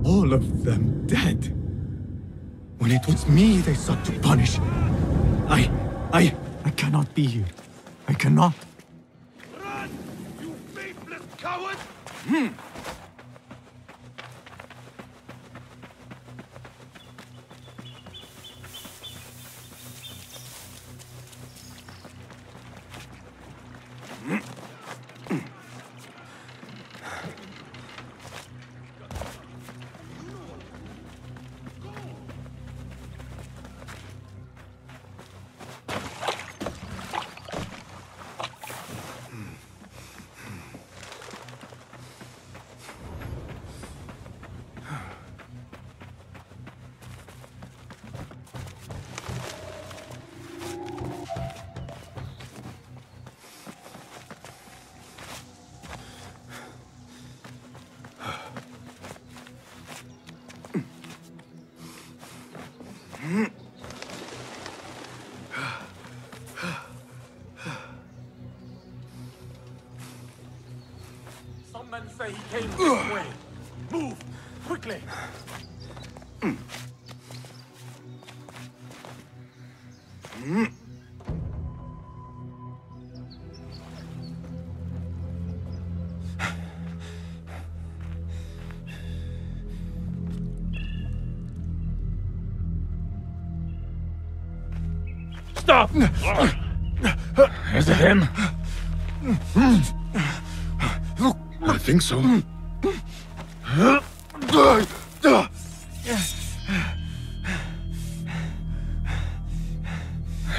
All of them dead. When it was me they sought to punish. I cannot be here. I cannot. Run, you faithless coward! quickly. Stop! Is it him? I think so.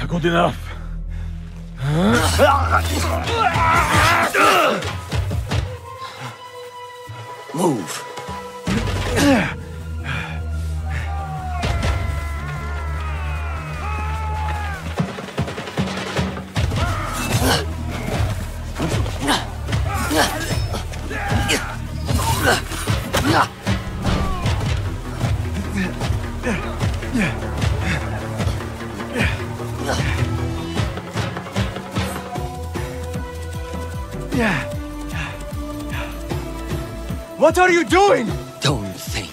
Good enough. Move. What are you doing? Don't think.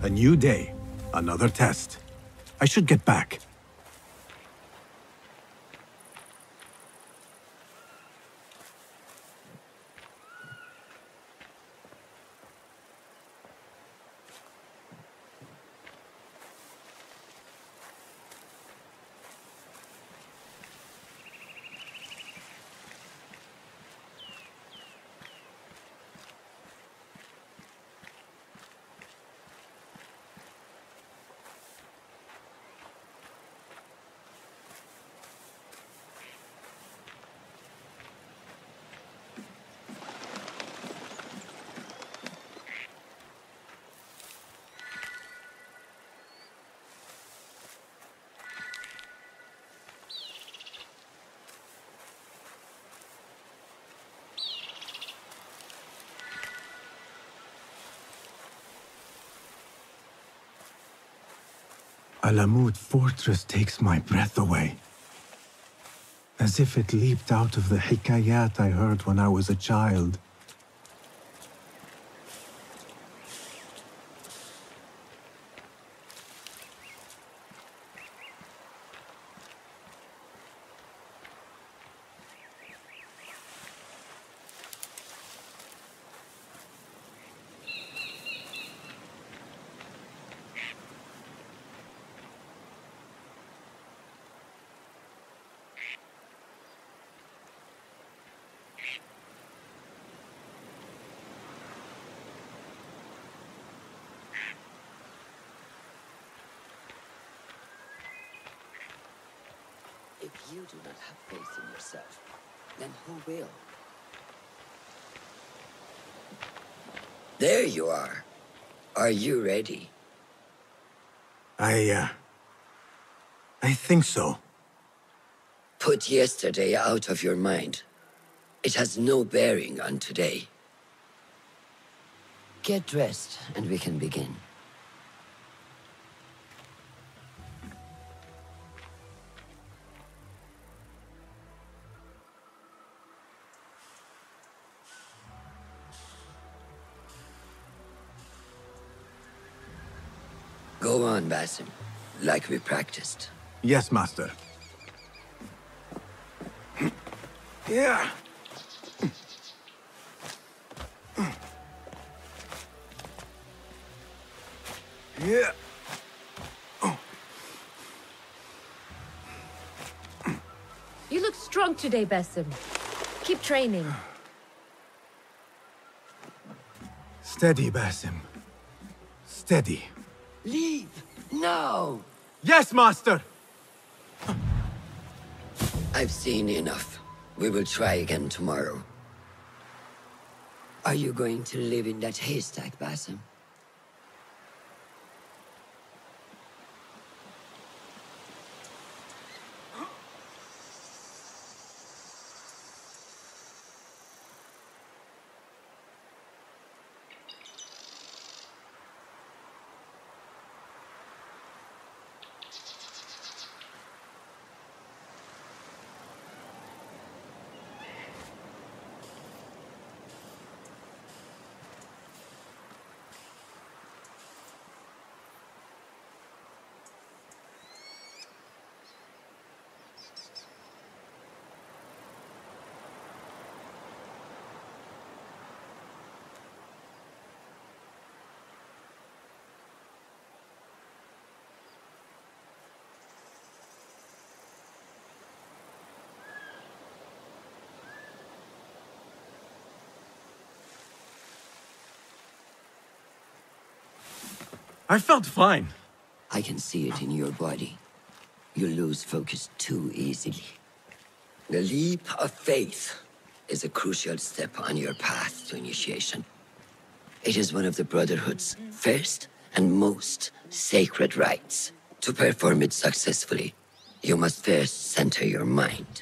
A new day, another test. I should get back. Alamut Fortress takes my breath away. As if it leaped out of the hikayat I heard when I was a child. you do not have faith in yourself, then who will? There you are. Are you ready? I think so. Put yesterday out of your mind. It has no bearing on today. Get dressed, and we can begin. Go on, Basim, like we practiced. Yes, Master. Yeah. Yeah. You look strong today, Basim. Keep training. Steady, Basim. Steady. Leave! No! Yes, Master! I've seen enough. We will try again tomorrow. Are you going to live in that haystack, Basim? I felt fine. I can see it in your body. You lose focus too easily. The leap of faith is a crucial step on your path to initiation. It is one of the Brotherhood's first and most sacred rites. To perform it successfully, you must first center your mind,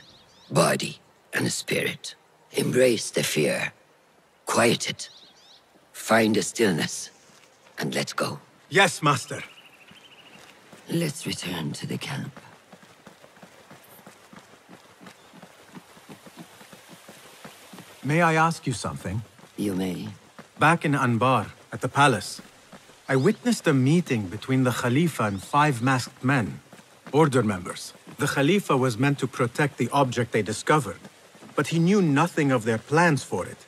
body, and spirit. Embrace the fear. Quiet it. Find a stillness, and let go. Yes, Master. Let's return to the camp. May I ask you something? You may. Back in Anbar, at the palace, I witnessed a meeting between the Khalifa and 5 masked men, order members. The Khalifa was meant to protect the object they discovered, but he knew nothing of their plans for it.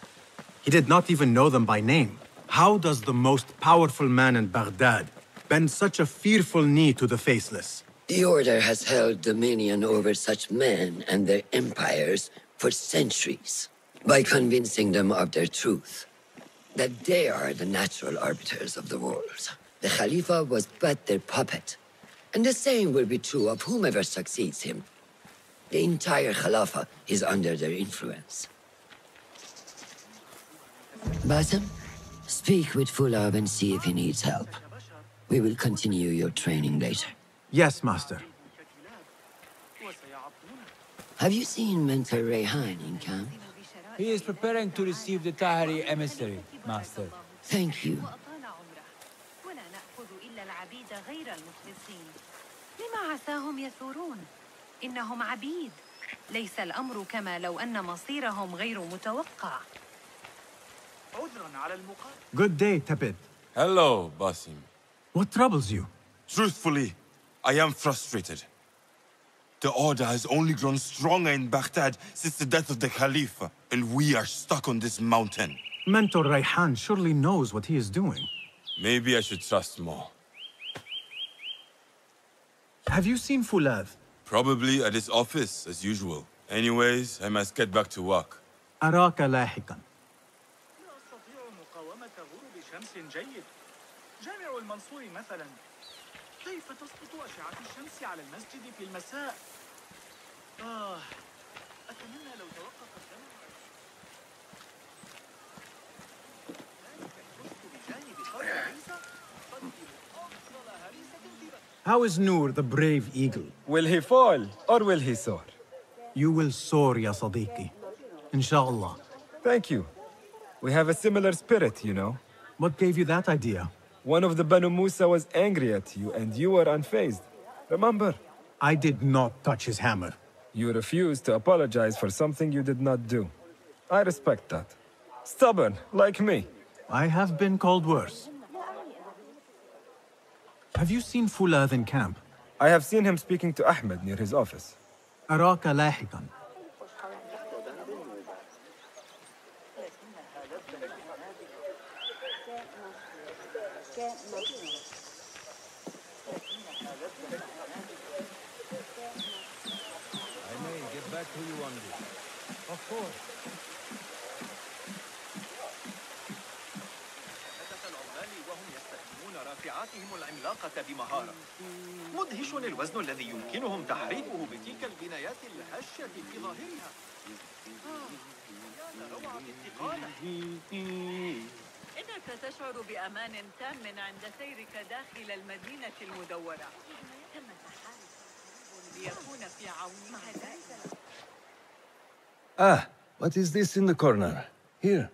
He did not even know them by name. How does the most powerful man in Baghdad bend such a fearful knee to the faceless? The Order has held dominion over such men and their empires for centuries, by convincing them of their truth, that they are the natural arbiters of the world. The Khalifa was but their puppet, and the same will be true of whomever succeeds him. The entire Khalifa is under their influence. Basim, speak with Fulab and see if he needs help. We will continue your training later. Yes, Master. Have you seen Mentor Rayhan in camp? He is preparing to receive the Tahiri emissary, Master. Thank you. لما عساهم يثورون؟ إنهم عبيد. ليس الأمر كما لو أن مصيرهم غير متوقع. Good day, Tepid. Hello, Basim. What troubles you? Truthfully, I am frustrated. The Order has only grown stronger in Baghdad since the death of the Khalifa, and we are stuck on this mountain. Mentor Rayhan surely knows what he is doing. Maybe I should trust more. Have you seen Fulad? Probably at his office, as usual. Anyways, I must get back to work. أراك لاحقا. جيد. جامع المنصور مثلا. كيف تسقط أشعة الشمس على المسجد في المساء؟ How is Noor, the brave eagle? Will he fall, or will he soar? You will soar, ya Sadiqi. Inshallah. Thank you. We have a similar spirit, you know. What gave you that idea? One of the Banu Musa was angry at you, and you were unfazed. Remember? I did not touch his hammer. You refused to apologize for something you did not do. I respect that. Stubborn, like me. I have been called worse. Have you seen Fulad in camp? I have seen him speaking to Ahmed near his office. أراك لاحقا. I may get back to you on this. Of course. رافعاتهم العملاقة بمهارة. مدهش الوزن الذي يمكنهم تحريكه بتلك البنايات الهشة في ظاهرها. روعة الثقالة. إنك تشعر بأمان تام عند سيرك داخل المدينة المدورة. تم تحالف ليكون في عونك Ah, what is this in the corner? Here.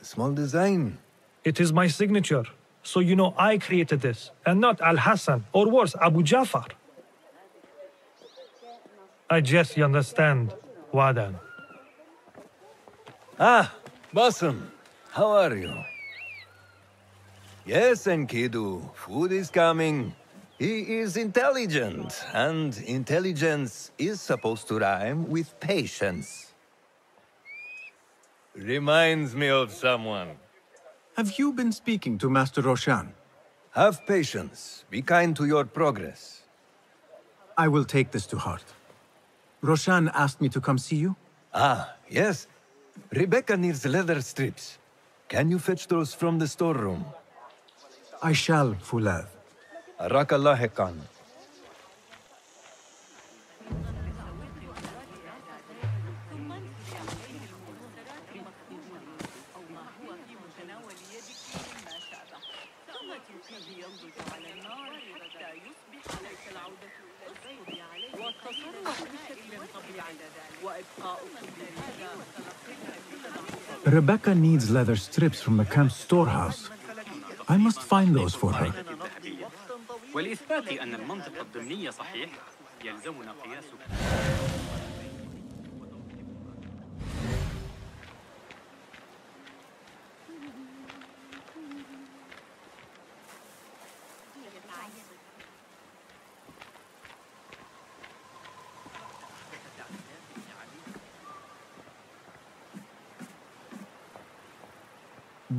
A small design. It is my signature. So you know I created this, and not Al-Hassan, or worse, Abu Jafar. I guess you understand, Wadan. Ah, Bassam. How are you? Yes, Enkidu. Food is coming. He is intelligent, and intelligence is supposed to rhyme with patience. Reminds me of someone. Have you been speaking to Master Roshan? Have patience. Be kind to your progress. I will take this to heart. Roshan asked me to come see you? Ah, yes. Rebecca needs leather strips. Can you fetch those from the storeroom? I shall, Fulad. Arakallah Khan. Rebecca needs leather strips from the camp's storehouse. I must find those for her. ولإثبات أن المنطق الضمني صحيح يلزمنا قياس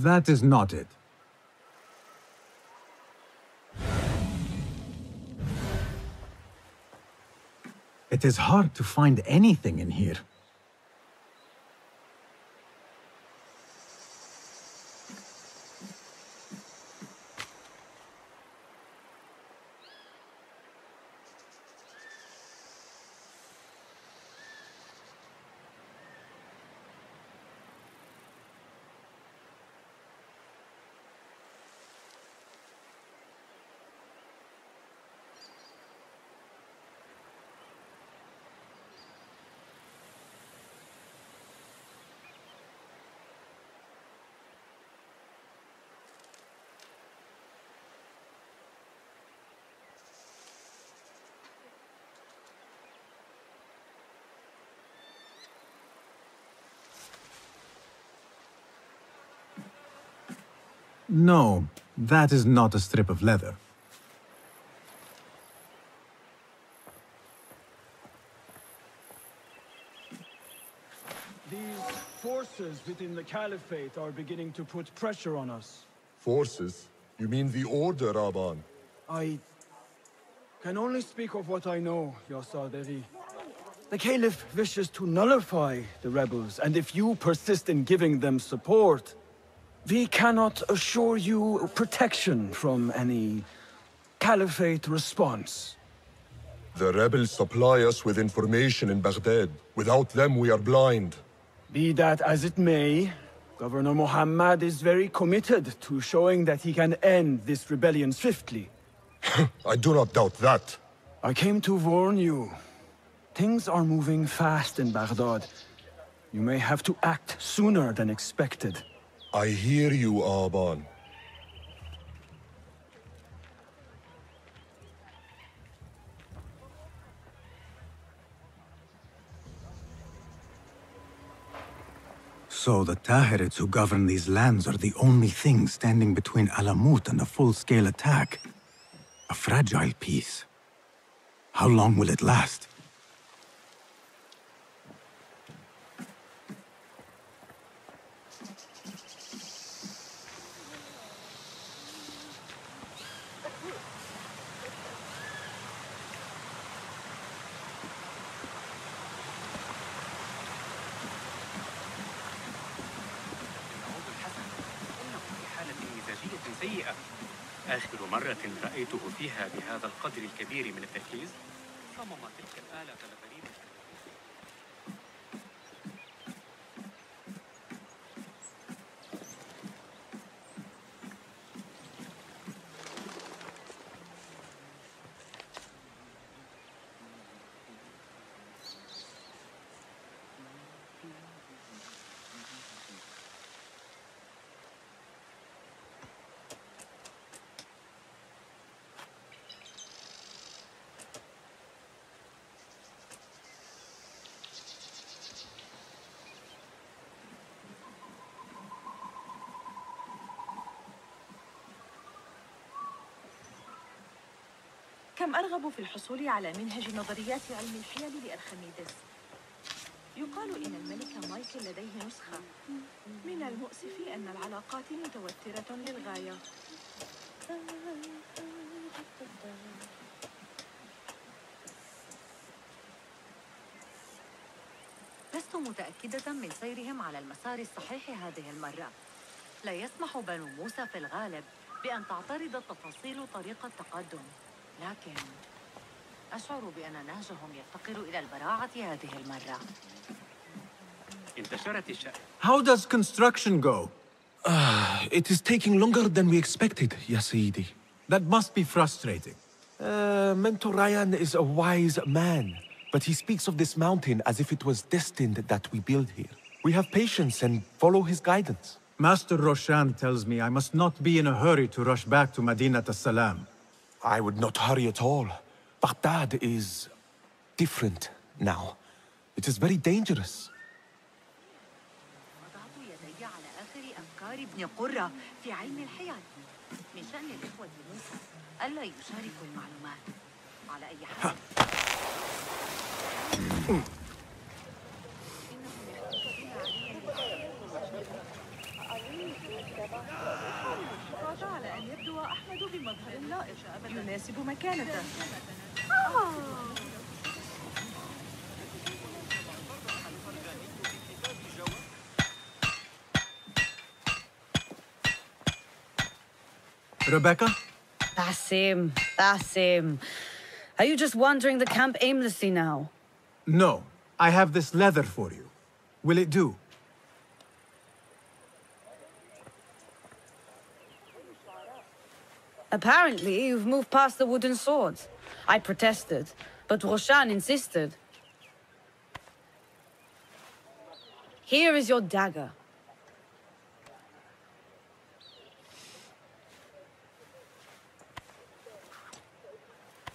That is not it. It is hard to find anything in here. No, that is not a strip of leather. These forces within the Caliphate are beginning to put pressure on us. Forces? You mean the Order, Aban? I can only speak of what I know, Ya Saderi. The Caliph wishes to nullify the rebels, and if you persist in giving them support, we cannot assure you protection from any Caliphate response. The rebels supply us with information in Baghdad. Without them, we are blind. Be that as it may, Governor Muhammad is very committed to showing that he can end this rebellion swiftly. I do not doubt that. I came to warn you. Things are moving fast in Baghdad. You may have to act sooner than expected. I hear you, Aban. So the Tahirids who govern these lands are the only thing standing between Alamut and a full-scale attack. A fragile peace. How long will it last? آخر مرة رأيته فيها بهذا القدر الكبير من التركيز صمم تلك الآلة الغريبة. كم أرغب في الحصول على منهج نظريات علم الحيل لأرخميدس. يقال إن الملك مايكل لديه نسخة. من المؤسف أن العلاقات متوترة للغاية. لست متأكدة من سيرهم على المسار الصحيح هذه المرة. لا يسمح بنو موسى في الغالب بأن تعترض التفاصيل طريق التقدم. لكن أشعر بأن نهجهم يفتقر إلى البراعة هذه المرة. انتشرت الشأن. How does construction go? It is taking longer than we expected, Ya Sayyidi. That must be frustrating. Mentor Ryan is a wise man, but he speaks of this mountain as if it was destined that we build here. We have patience and follow his guidance. Master Roshan tells me I must not be in a hurry to rush back to Madinat as-Salam. I would not hurry at all. Baghdad is different now. It is very dangerous. وضعت يدي على آخر أفكار ابن قرة في علم الحياة. من شأن الإخوة موسى ألا يشاركوا المعلومات. على أي حال. على أن يبدو أحمد بمظهر لائق يناسب مكانته. Rebecca? Basim. Are you just wandering the camp aimlessly now? No. I have this leather for you. Will it do? Apparently, you've moved past the wooden swords. I protested, but Roshan insisted. Here is your dagger.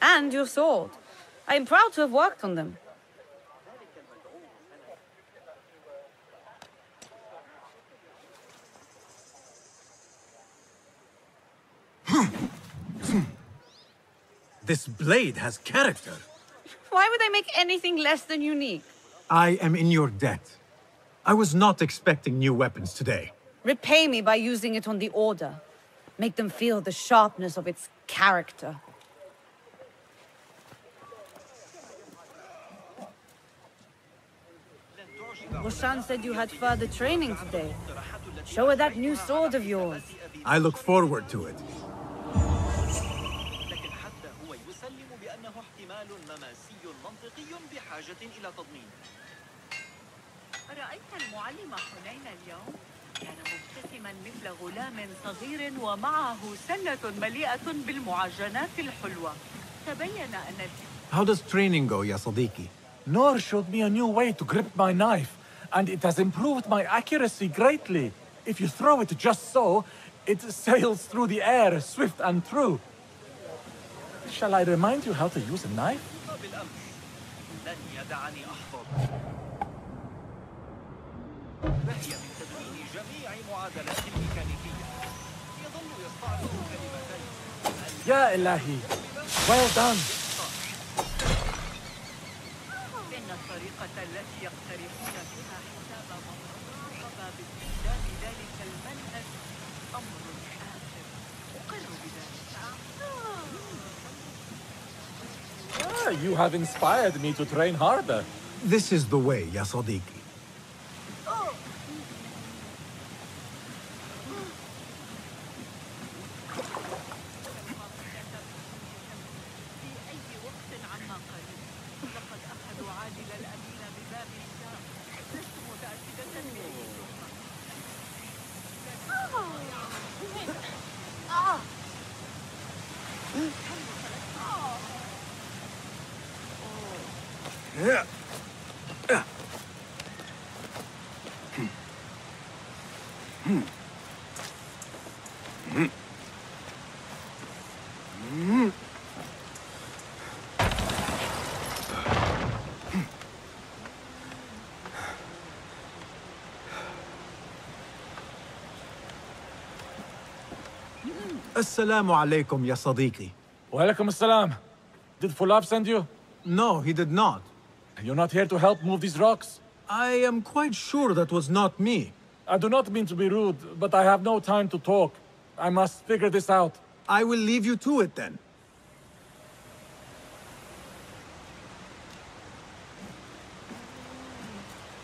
And your sword. I am proud to have worked on them. This blade has character. Why would I make anything less than unique? I am in your debt. I was not expecting new weapons today. Repay me by using it on the Order. Make them feel the sharpness of its character. Roshan said you had further training today. Show her that new sword of yours. I look forward to it. حماسي منطقي بحاجة إلى تضمين. رأيت المعلم حنين اليوم؟ كان مبتسما مثل غلام صغير ومعه سلة مليئة بالمعجنات الحلوة. تبين أن How does training go, ya Sadiqi? Noor showed me a new way to grip my knife, and it has improved my accuracy greatly. If you throw it just so, it sails through the air, swift and true. Shall I remind you how to use a knife? لن يدعني أحفظ. فهي من تدوين جميع معادلات الميكانيكية. يظل يستعرض كلمتين. يا إلهي. Well done. إن الطريقة التي يقترحون بها حساب مراقبة باستخدام ذلك المنهج أمر آخر. أقر بذلك. You have inspired me to train harder. This is the way, ya Sadiqi. Assalamu alaikum, ya Sadiqi. Walaikum assalam. Did Fulab send you? No, he did not. You're not here to help move these rocks? I am quite sure that was not me. I do not mean to be rude, but I have no time to talk. I must figure this out. I will leave you to it then.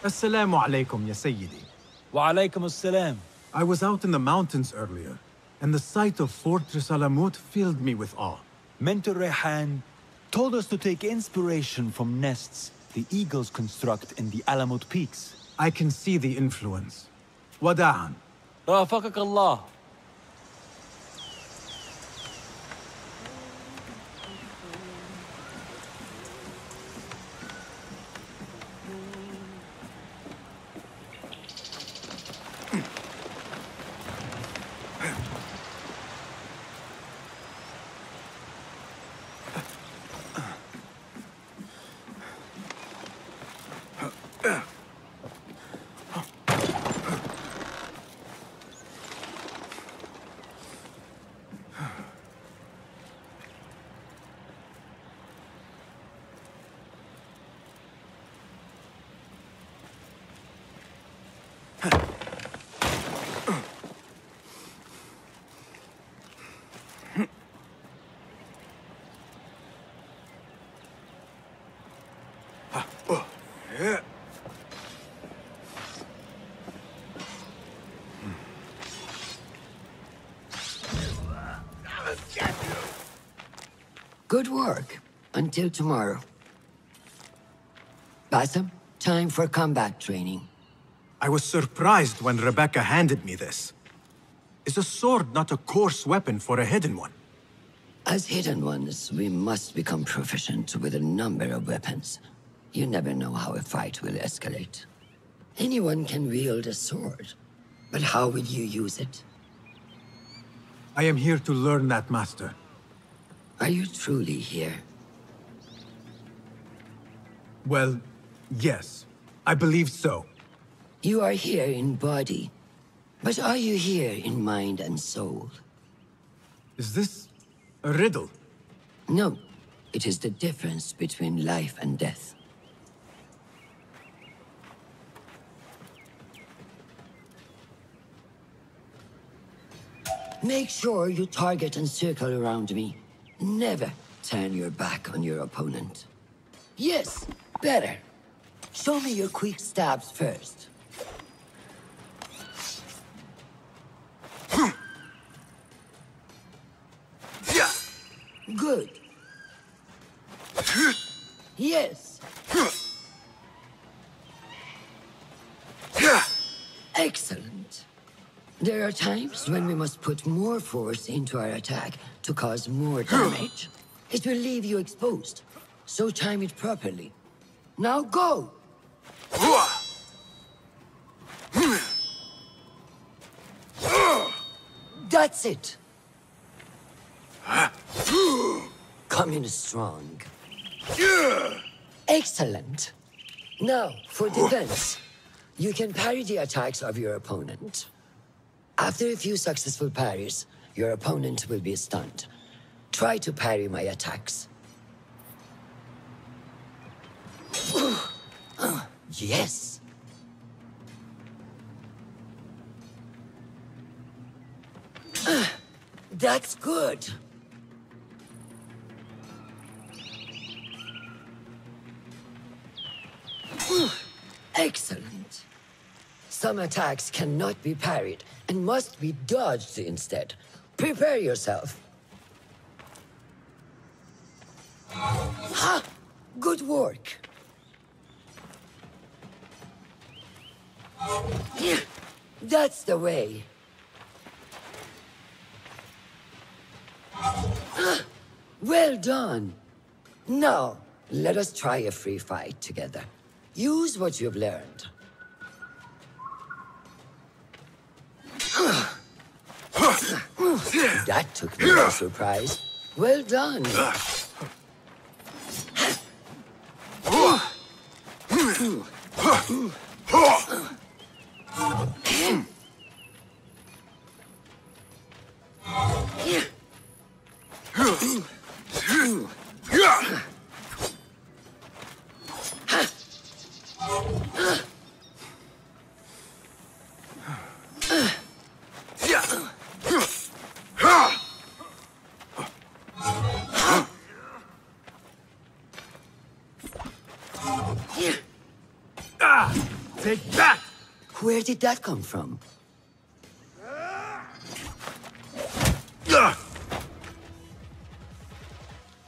Assalamu alaikum, ya Sayyidi. Wa alaikum assalam. I was out in the mountains earlier, and the sight of Fortress Alamut filled me with awe. Mentor Rehan told us to take inspiration from nests the eagles construct in the Alamut peaks. I can see the influence. Wada'an. Rafaqak Allah. Good work. Until tomorrow. Bassam, time for combat training. I was surprised when Rebecca handed me this. Is a sword not a coarse weapon for a hidden one? As hidden ones, we must become proficient with a number of weapons. You never know how a fight will escalate. Anyone can wield a sword, but how will you use it? I am here to learn that, Master. Are you truly here? Well, yes. I believe so. You are here in body, but are you here in mind and soul? Is this a riddle? No. It is the difference between life and death. Make sure you target and circle around me. Never turn your back on your opponent. Yes, better. Show me your quick stabs first. Good. Yes. Excellent. There are times when we must put more force into our attack to cause more damage. It will leave you exposed, so time it properly. Now go! That's it! Come in strong. Excellent. Now, for defense. You can parry the attacks of your opponent. After a few successful parries, your opponent will be stunned. Try to parry my attacks. Yes. That's good. Excellent. Some attacks cannot be parried and must be dodged instead. Prepare yourself. Ha! Good work. That's the way. Well done. Now, let us try a free fight together. Use what you've learned. That took me by surprise. Well done. Take that! Where did that come from?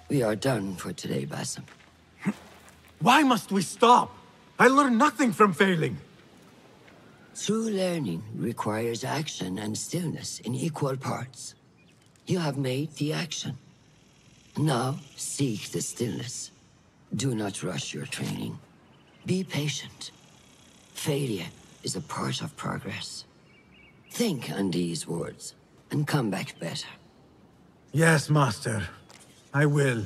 We are done for today, Basim. Why must we stop? I learned nothing from failing. True learning requires action and stillness in equal parts. You have made the action. Now, seek the stillness. Do not rush your training. Be patient. Failure is a part of progress. Think on these words, and come back better. Yes, Master. I will.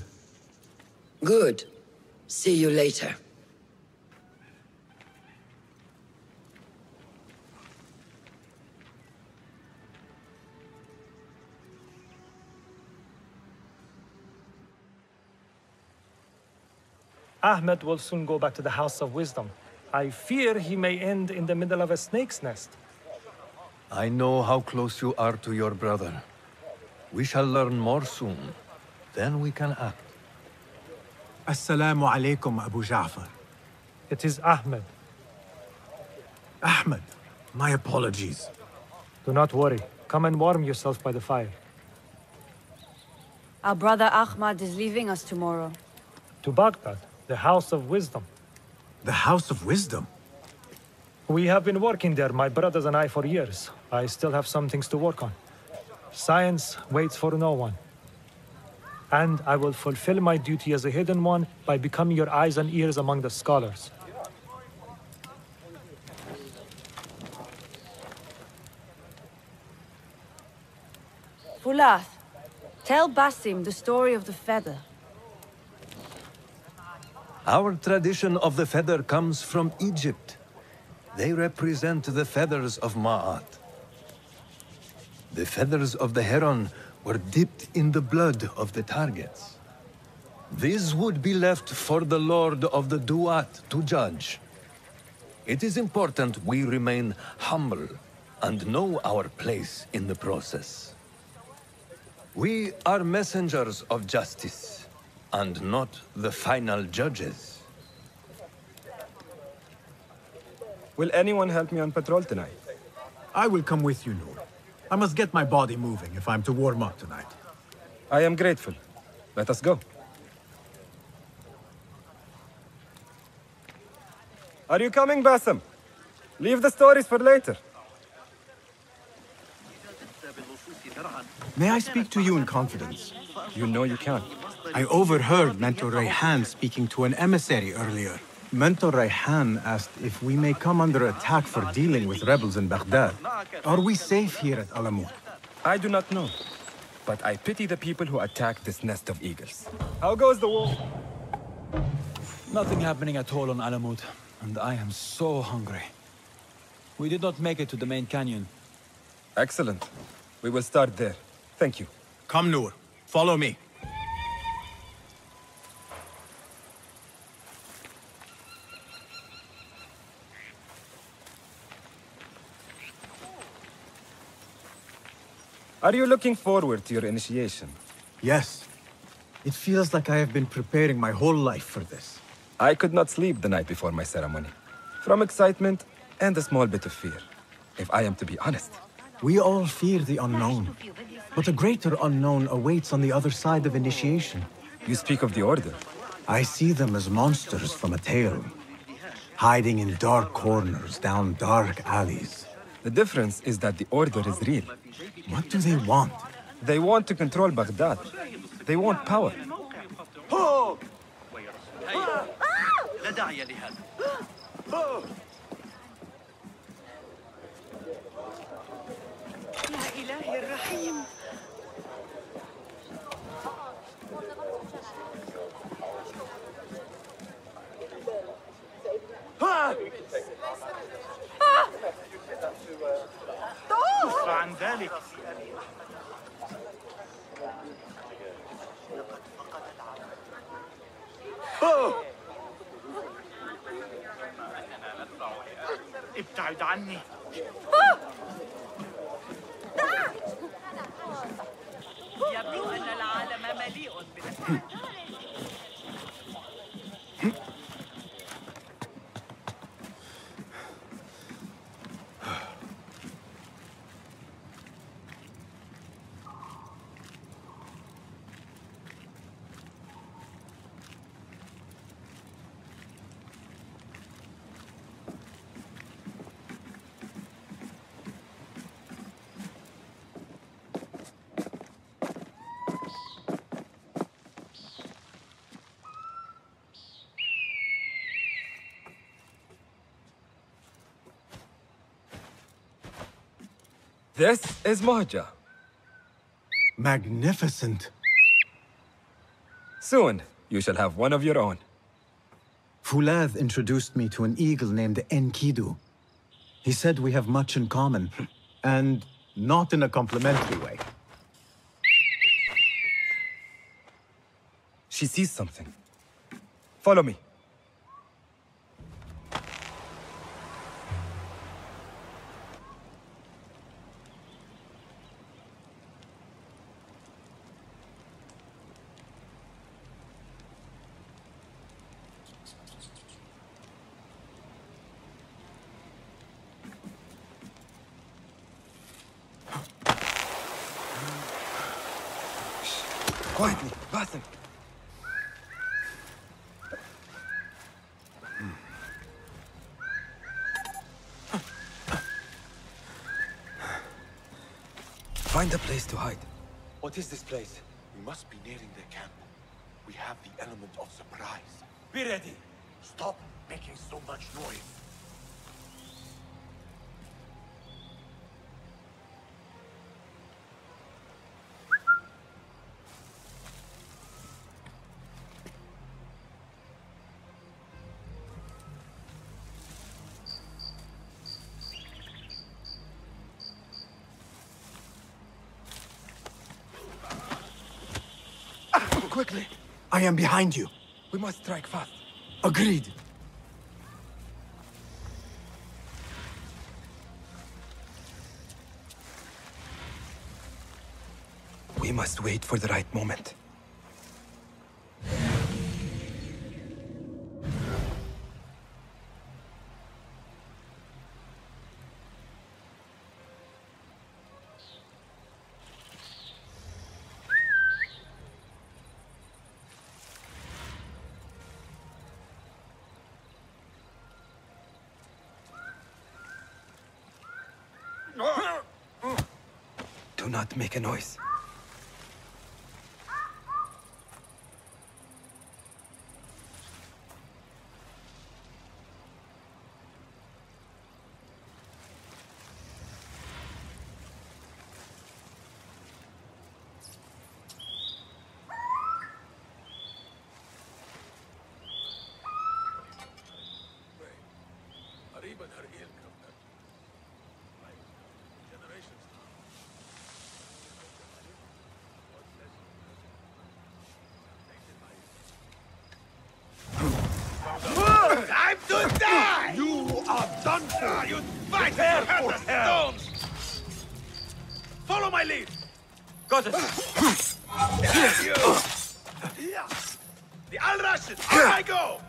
Good. See you later. Ahmed will soon go back to the House of Wisdom. I fear he may end in the middle of a snake's nest. I know how close you are to your brother. We shall learn more soon. Then we can act. Assalamu alaikum, Abu Ja'far. It is Ahmed. Ahmed, my apologies. Do not worry. Come and warm yourself by the fire. Our brother Ahmad is leaving us tomorrow. To Baghdad, the House of Wisdom. The House of Wisdom? We have been working there, my brothers and I, for years. I still have some things to work on. Science waits for no one. And I will fulfill my duty as a hidden one by becoming your eyes and ears among the scholars. Fulath, tell Basim the story of the feather. Our tradition of the feather comes from Egypt. They represent the feathers of Ma'at. The feathers of the heron were dipped in the blood of the targets. These would be left for the Lord of the Duat to judge. It is important we remain humble and know our place in the process. We are messengers of justice, and not the final judges. Will anyone help me on patrol tonight? I will come with you, Noor. I must get my body moving if I'm to warm up tonight. I am grateful. Let us go. Are you coming, Bassem? Leave the stories for later. May I speak to you in confidence? You know you can. I overheard Mentor Rayhan speaking to an emissary earlier. Mentor Rayhan asked if we may come under attack for dealing with rebels in Baghdad. Are we safe here at Alamut? I do not know, but I pity the people who attacked this nest of eagles. How goes the war? Nothing happening at all on Alamut, and I am so hungry. We did not make it to the main canyon. Excellent. We will start there. Thank you. Come, Noor. Follow me. Are you looking forward to your initiation? Yes. It feels like I have been preparing my whole life for this. I could not sleep the night before my ceremony. From excitement and a small bit of fear, if I am to be honest. We all fear the unknown. But a greater unknown awaits on the other side of initiation. You speak of the Order. I see them as monsters from a tale, hiding in dark corners down dark alleys. The difference is that the Order is real. What do they want? They want to control Baghdad. They want power. لا داعي لهذا. يا إلهي الرحيم. كف عن ذلك. ابتعد عني. يبدو أن العالم مليء بالأسعار. This is Mahja. Magnificent. Soon, you shall have one of your own. Fulad introduced me to an eagle named Enkidu. He said we have much in common, and not in a complimentary way. She sees something. Follow me. Quietly, Bassem. Find a place to hide. What is this place? We must be nearing the camp. We have the element of surprise. Be ready. Stop making so much noise. Quickly! I am behind you. We must strike fast. Agreed. We must wait for the right moment. not make a noise. Time to die! You are done for! You fight for the stones! Follow my lead! Got it! There you! The Al-Rashid! Here I go!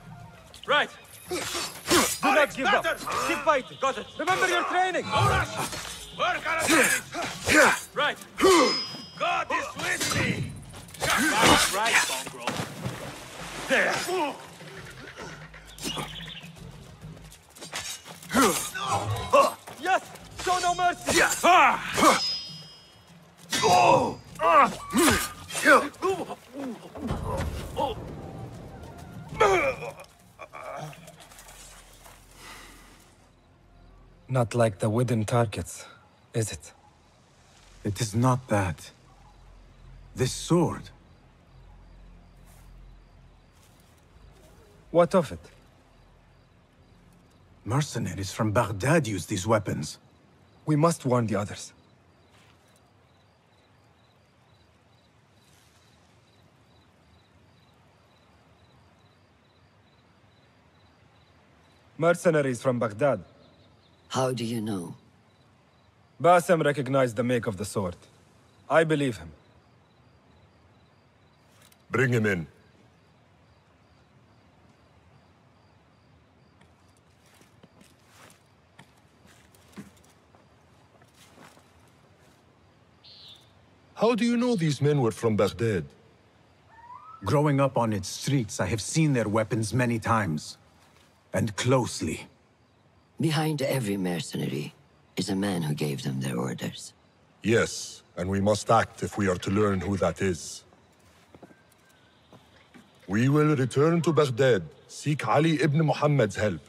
Right! Do not give up! Keep fighting! Got it! Remember your training! No rush! Work on it! Right! God is with me! Right, mongrel! There! Yes! Show no mercy! Not like the wooden targets, is it? It is not that. This sword. What of it? Mercenaries from Baghdad use these weapons. We must warn the others. Mercenaries from Baghdad. How do you know? Bassem recognized the make of the sword. I believe him. Bring him in. How do you know these men were from Baghdad? Growing up on its streets, I have seen their weapons many times. And closely. Behind every mercenary is a man who gave them their orders. Yes, and we must act if we are to learn who that is. We will return to Baghdad, seek Ali ibn Muhammad's help.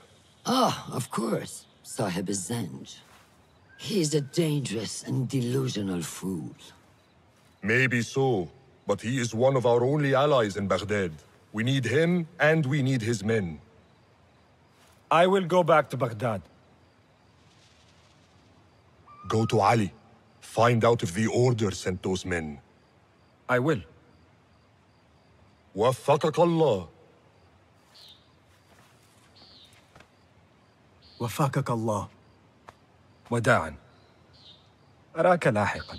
Ah, of course. Sahib is Zanj. He is a dangerous and delusional fool. Maybe so, but he is one of our only allies in Baghdad. We need him, and we need his men. I will go back to Baghdad. Go to Ali. Find out if the Order sent those men. I will. وفقك الله. وفقك الله. وداعا. أراك لاحقا.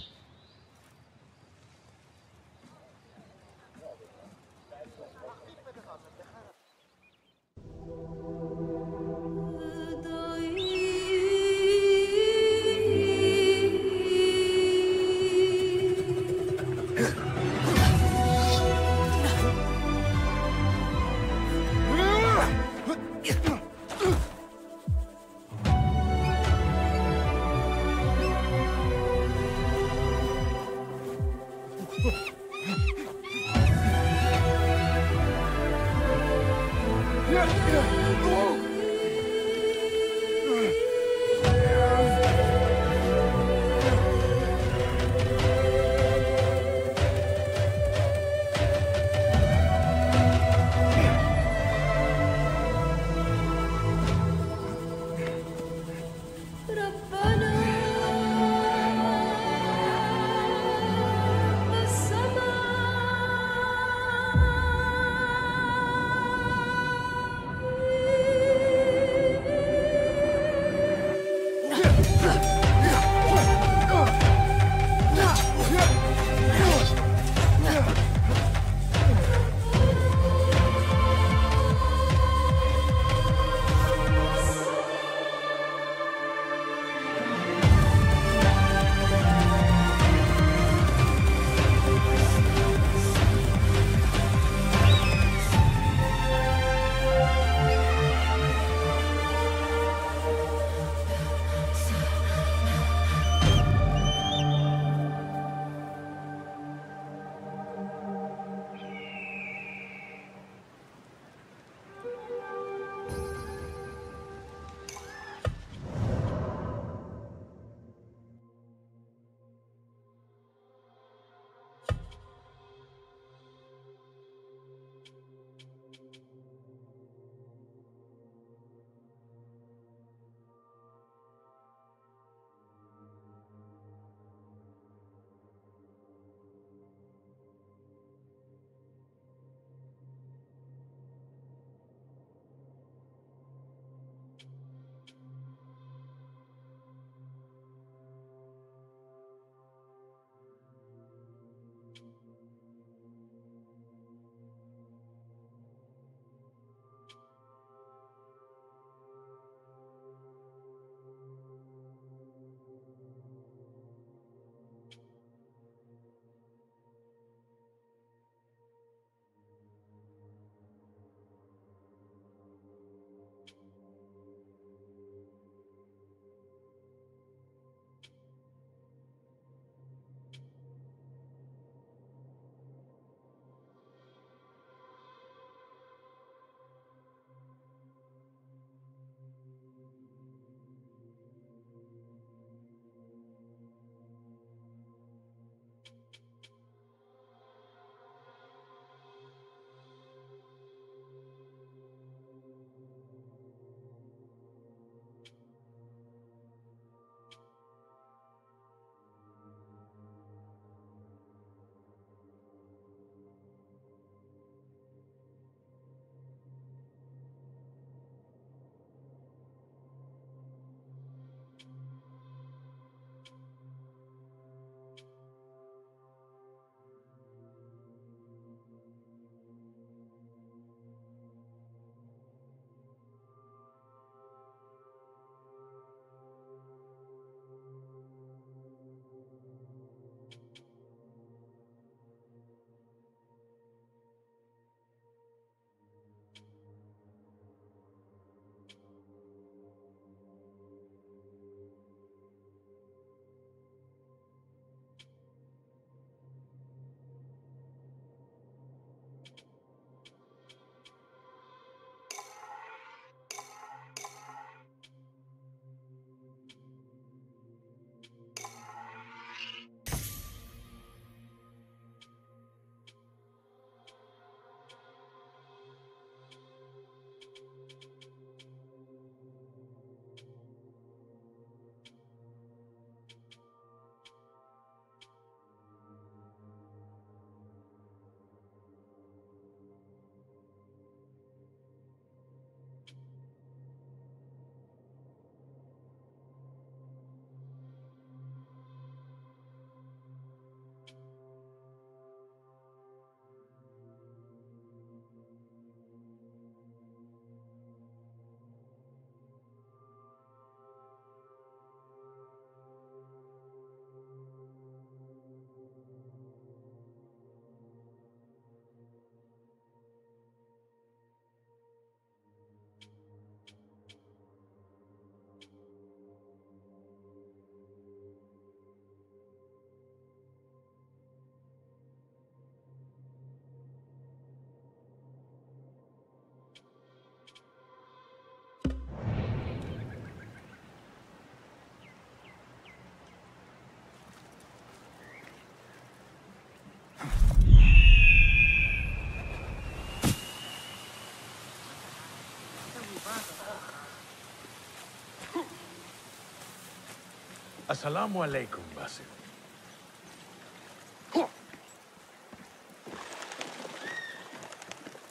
Assalamu alaikum, Basim.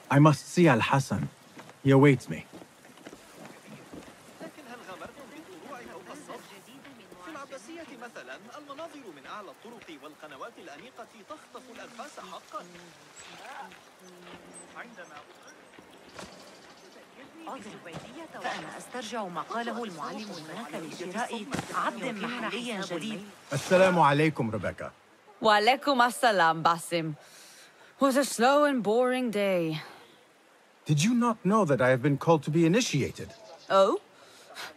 I must see Al-Hassan. He awaits me. لكن هل غامرتم بالطلوع فوق السطح؟ في العباسية مثلا المناظر من أعلى الطرق والقنوات الأنيقة تخطف الأنفاس حقا. فأنا أسترجع ما قاله المعلم هناك لشراء عبد محلي جديد. Assalamu alaikum, Rebecca. Wa alaikum assalam, Basim. Was a slow and boring day. Did you not know that I have been called to be initiated? Oh?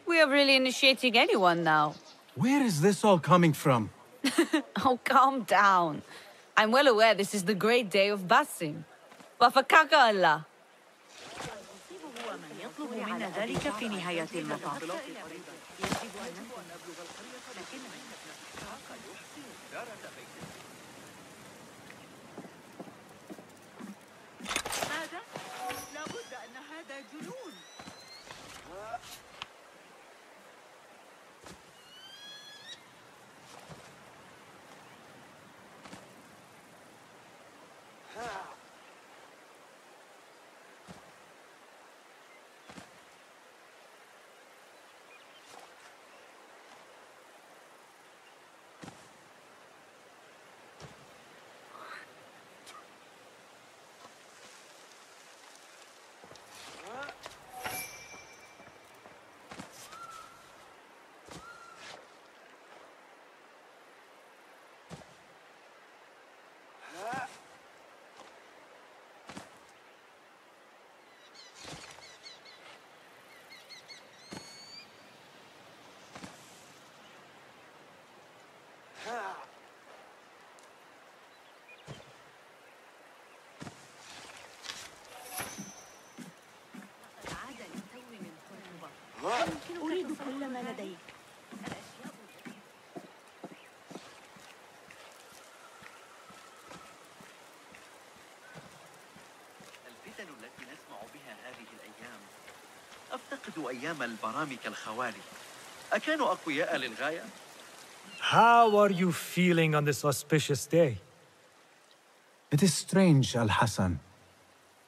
We are really initiating anyone now. Where is this all coming from? Oh, calm down. I'm well aware this is the great day of Basim. Wafakaka Allah. يطلب منا ذلك في نهاية المطاف. ماذا؟ لابد أن هذا جنون. أريد كل ما لديك. الفتن التي نسمع بها هذه الأيام أفتقد أيام البرامج الخوالي. أكانوا أقوياء للغاية؟ How are you feeling on this auspicious day? It is strange, Al-Hassan.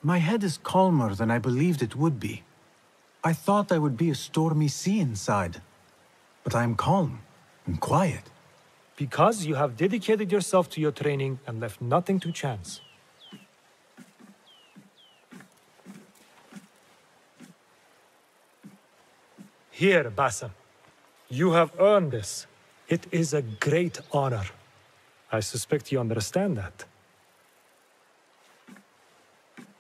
My head is calmer than I believed it would be. I thought I would be a stormy sea inside. But I am calm and quiet. Because you have dedicated yourself to your training and left nothing to chance. Here, Basim. You have earned this. It is a great honor. I suspect you understand that.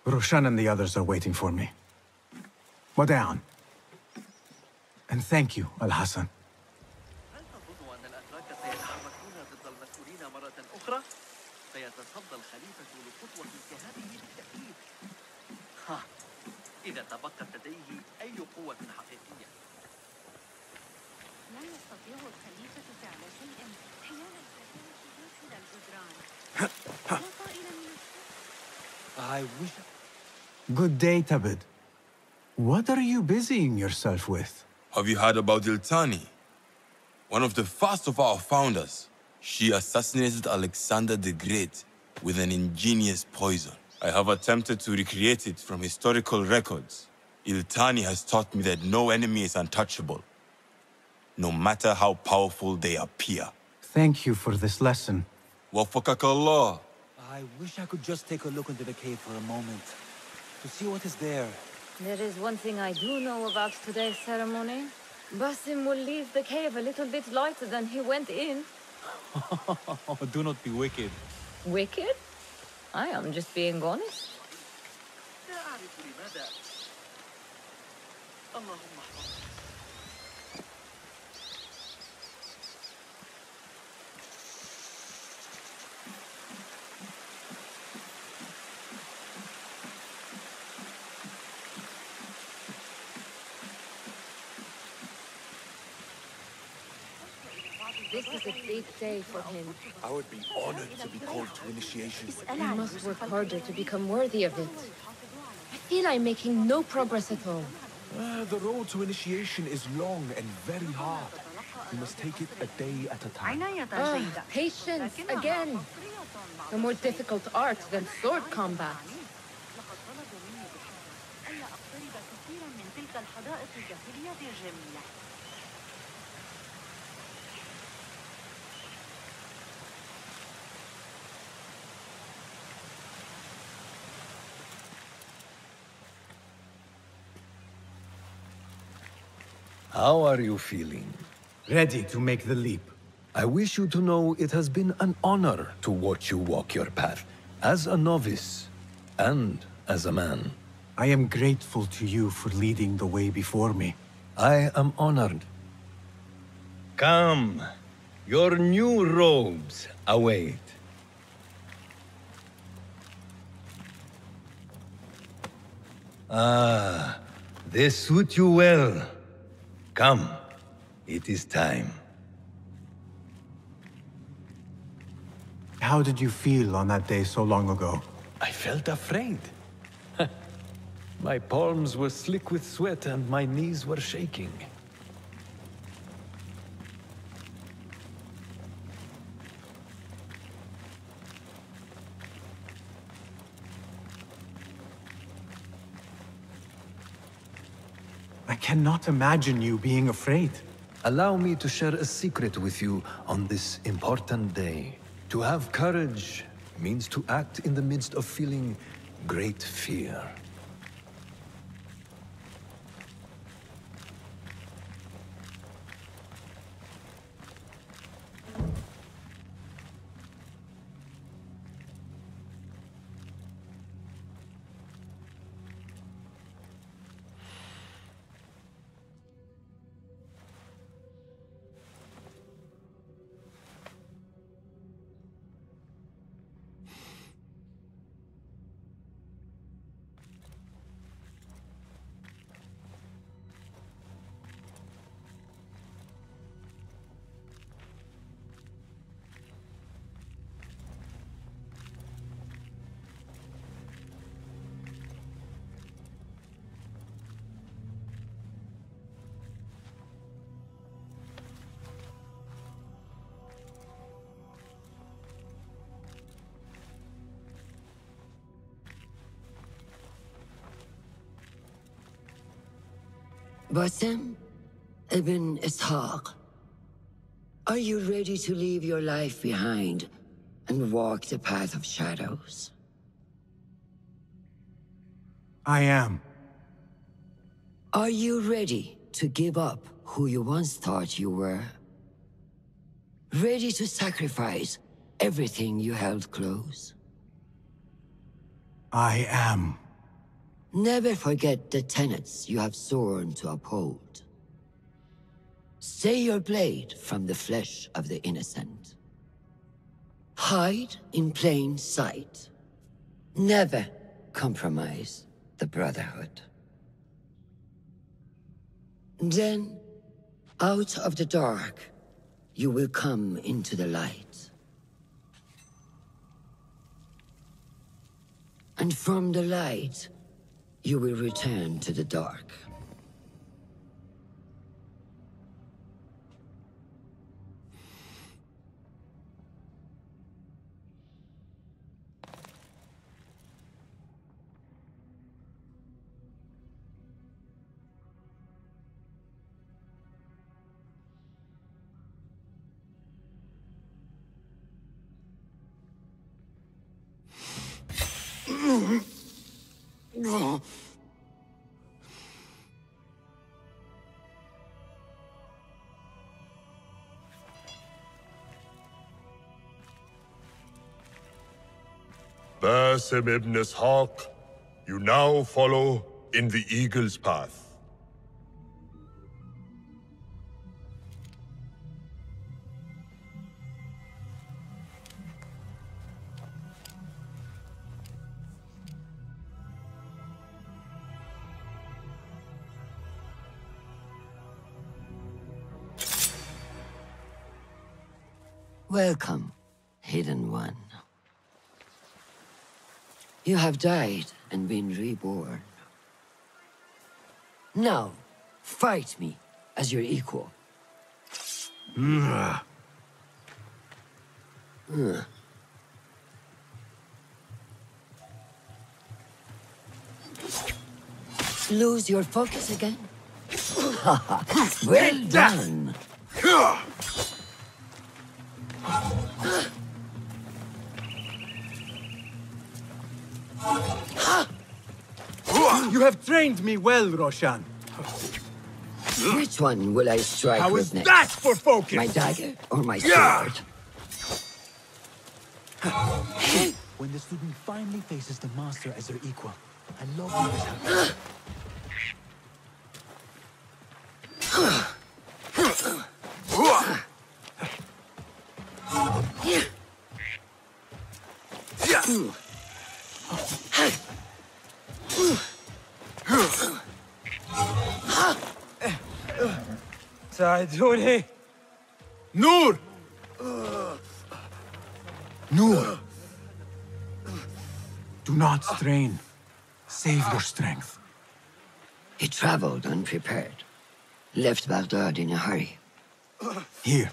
Roshan and the others are waiting for me. Down. And thank you, Al-Hassan. هل تظن أن الأتراك سيتحركون ضد المسؤولين مرة أخرى؟ سيتصدى الخليفة لخطوة كهذه بالتأكيد. ها، إذا تبقت لديه أي قوة حقيقية. لا يستطيع الخليفة فعل شيء حيال داخل الجدران. لا طائل من I wish... Good day, Tabid. What are you busying yourself with? Have you heard about Iltani? One of the first of our founders. She assassinated Alexander the Great with an ingenious poison. I have attempted to recreate it from historical records. Iltani has taught me that no enemy is untouchable, no matter how powerful they appear. Thank you for this lesson. Wafakakallah. I wish I could just take a look into the cave for a moment, to see what is there. There is one thing I do know about today's ceremony. Basim will leave the cave a little bit lighter than he went in. Do not be wicked. Wicked? I am just being honest. لا أعرف لماذا. اللهم احفظك. This is a big day for him. I would be honored to be called to initiation. He must work harder to become worthy of it. I feel I'm making no progress at all. The road to initiation is long and very hard. We must take it a day at a time. عناية Ah, جيدة. patience لكنها again. حصرية مع A more difficult art than sword combat. لقد طلبوا مني بحذر ألا أقترب كثيرا من تلك الحدائق الجاهلية الجميلة. How are you feeling? Ready to make the leap. I wish you to know it has been an honor to watch you walk your path, as a novice and as a man. I am grateful to you for leading the way before me. I am honored. Come, your new robes await. Ah, they suit you well. Come, it is time. How did you feel on that day so long ago? I felt afraid. My palms were slick with sweat and my knees were shaking. I cannot imagine you being afraid. Allow me to share a secret with you on this important day. To have courage means to act in the midst of feeling great fear. Basim ibn Ishaq, are you ready to leave your life behind and walk the path of shadows? I am. Are you ready to give up who you once thought you were? Ready to sacrifice everything you held close? I am. Never forget the tenets you have sworn to uphold. Stay your blade from the flesh of the innocent. Hide in plain sight. Never compromise the Brotherhood. Then, out of the dark, you will come into the light. And from the light, you will return to the dark. Basim ibn Ishaq, you now follow in the Eagle's path. Welcome, Hidden One. You have died and been reborn. Now, fight me as your equal. Lose your focus again? Well done. You have trained me well, Roshan. Which one will I strike How with is next? that for focus? My dagger or my sword? When the student finally faces the master as their equal, I love when this happens. ساعدوني. Noor! Noor! Do not strain. Save your strength. He traveled unprepared. Left Baghdad in a hurry. Here,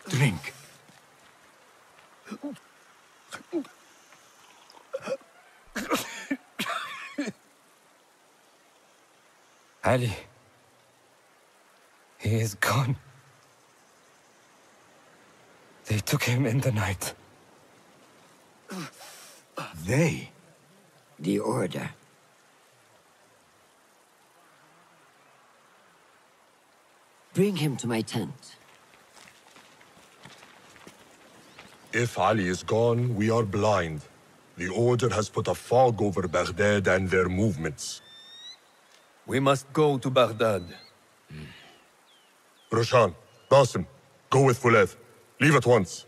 drink. Ali. He is gone. They took him in the night. They? The Order. Bring him to my tent. If Ali is gone, we are blind. The Order has put a fog over Baghdad and their movements. We must go to Baghdad. Roshan, Basim, go with Fuleth. Leave at once.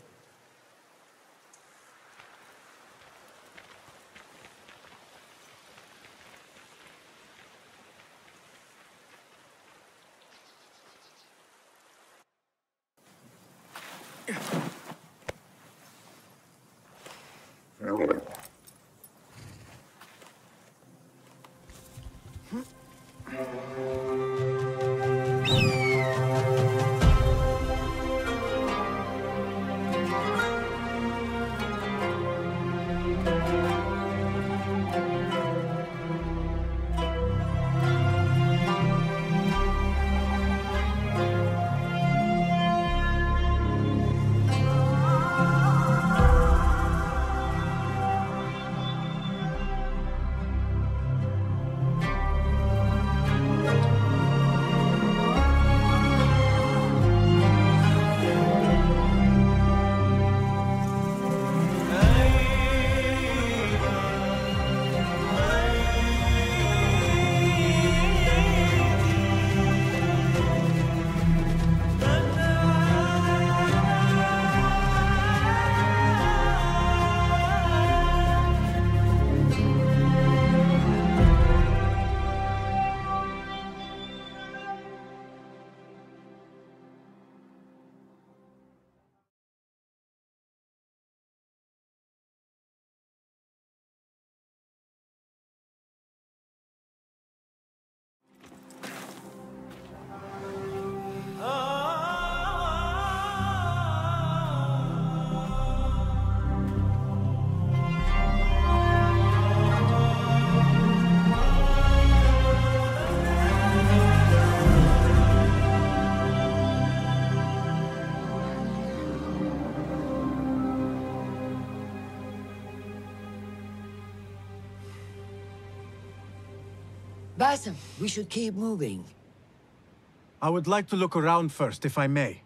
Basim, we should keep moving. I would like to look around first, if I may.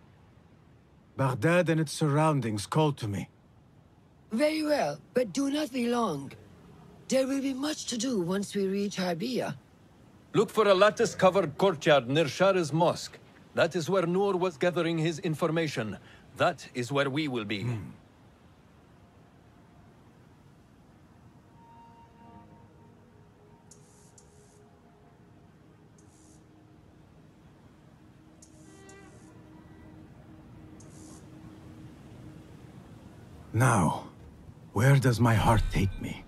Baghdad and its surroundings call to me. Very well, but do not be long. There will be much to do once we reach Harbiya. Look for a lattice-covered courtyard near Shah's mosque. That is where Noor was gathering his information. That is where we will be. Now, where does my heart take me?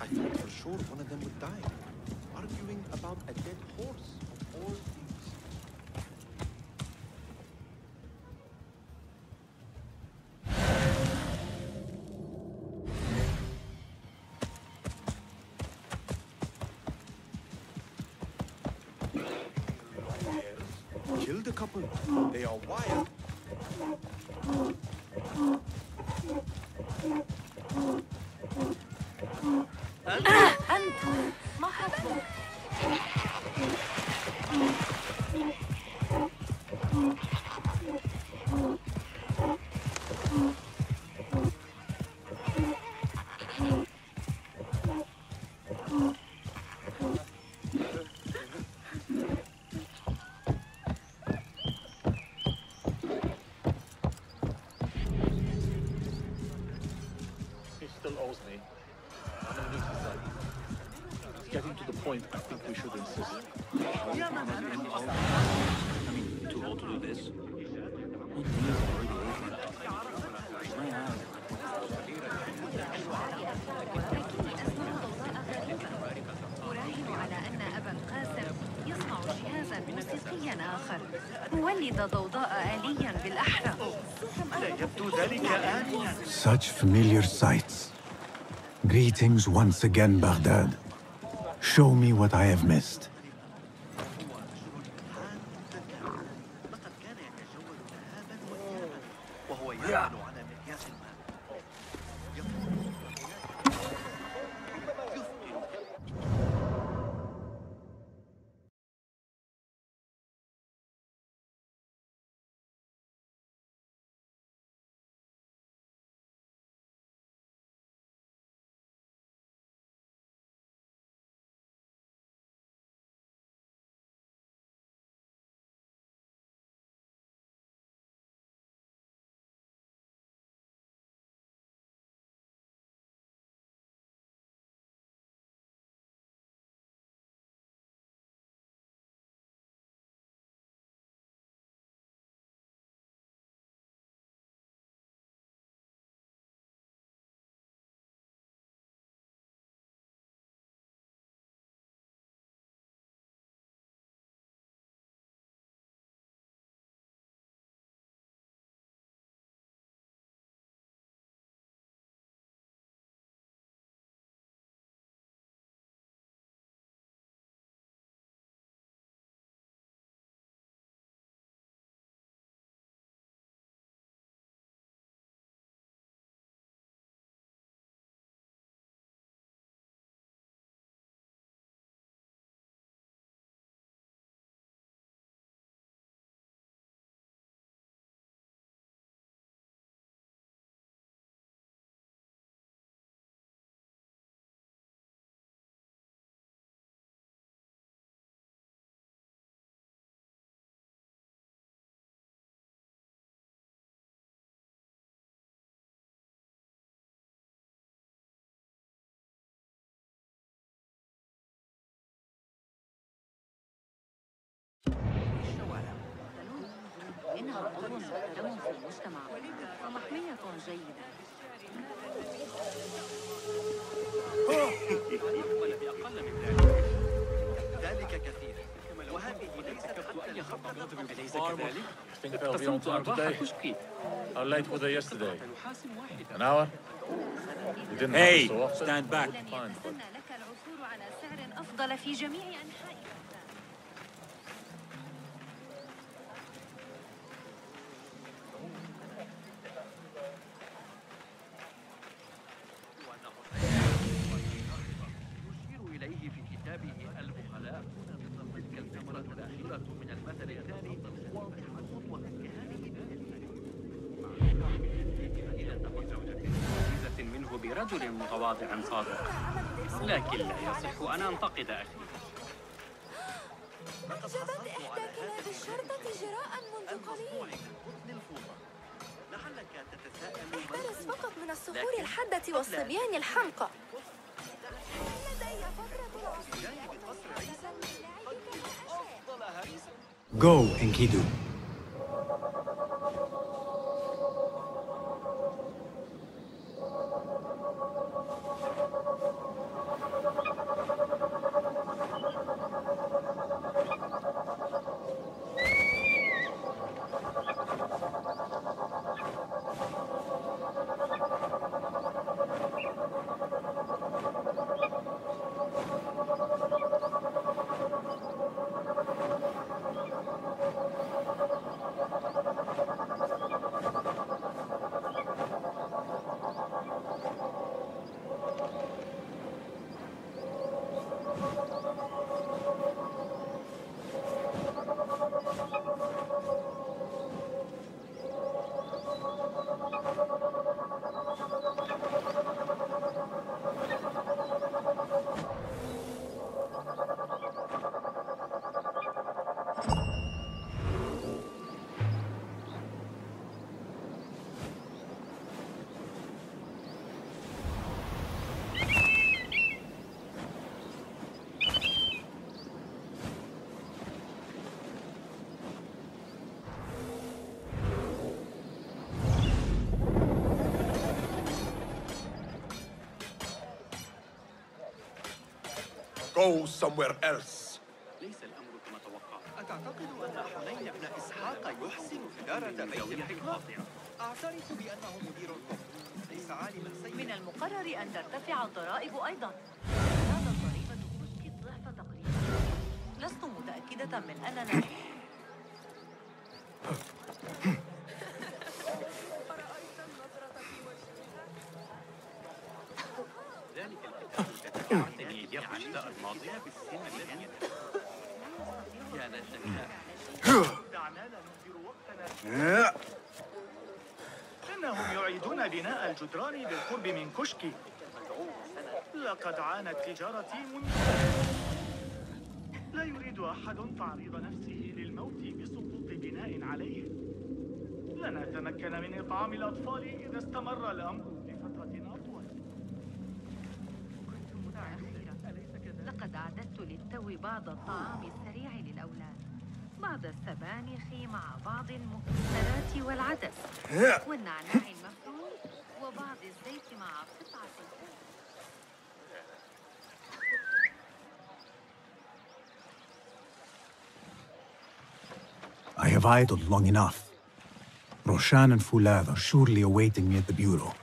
I thought for sure one of them would die. Arguing about a dead horse of all things. Kill the couple. They are wild. أنتم ما حكم؟ He still owes me. I'm gonna need his life. It's getting to the point I think we should insist. Too old to do this. أراهن على أن أبا القاسم يصنع جهازا موسيقيا آخر مولد ضوضاء آليا بالأحرى. لا يبدو ذلك آمنا. Such familiar sights. Greetings once again, Baghdad. Show me what I have missed. وهو يعمل على مقياس ما. إنها عضو مقدم في المجتمع ومحمية جيدة. بأقل من ذلك. ذلك كثير. وهذه ليست حتى أي خطوة. أليس كذلك؟ اقتسمت أرباح كشكي. How late were they yesterday? An hour? Hey, stand back. لك العثور على سعر أفضل في جميع أنحاء يشير إليه في كتابه البخلاء تلك الثمرة الأخيرة من المثل الثاني واضحة وكهذه إذا تقول زوجة منه برجل متواضع صادق، لكن لا يصح أن أنتقد أخي. أحجبت إحدى كلاب الشرطة جراء منذ قليل. لعلك تتساءل احترس فقط من الصغار. المحدة والصبيان الحمقى. Go, Enkidu. Go somewhere else. ليس الأمر كما توقعت. أتعتقد أن حنين بن إسحاق يحسن إدارة بيته الخاطئة؟ أعترف بأنه مدير كفر، ليس عالما سيئا. من المقرر أن ترتفع الضرائب أيضا. هذا ضريبة كشك الضعف تقريبا. لست متأكدة من أننا ذلك الكتاب الذي أعطني إياه العشاء الماضية بالسن الذي يا ليتني دعنا لا نهدر وقتنا. إنهم يعيدون بناء الجدران بالقرب من كشكي. لقد عانت تجارتي لا يريد أحد تعريض نفسه للموت بسقوط بناء عليه. لن أتمكن من إطعام الأطفال إذا استمر الأمر لفترة أطول. كنت متأخرة. لقد أعددت للتو بعض الطعام السريع للأولاد. بعض السبانخ مع بعض المكسرات والعدس والنعناع المفروم وبعض الزيت مع قطعة الفول. I have idled long enough. Roshan and Foulad are surely awaiting me at the bureau.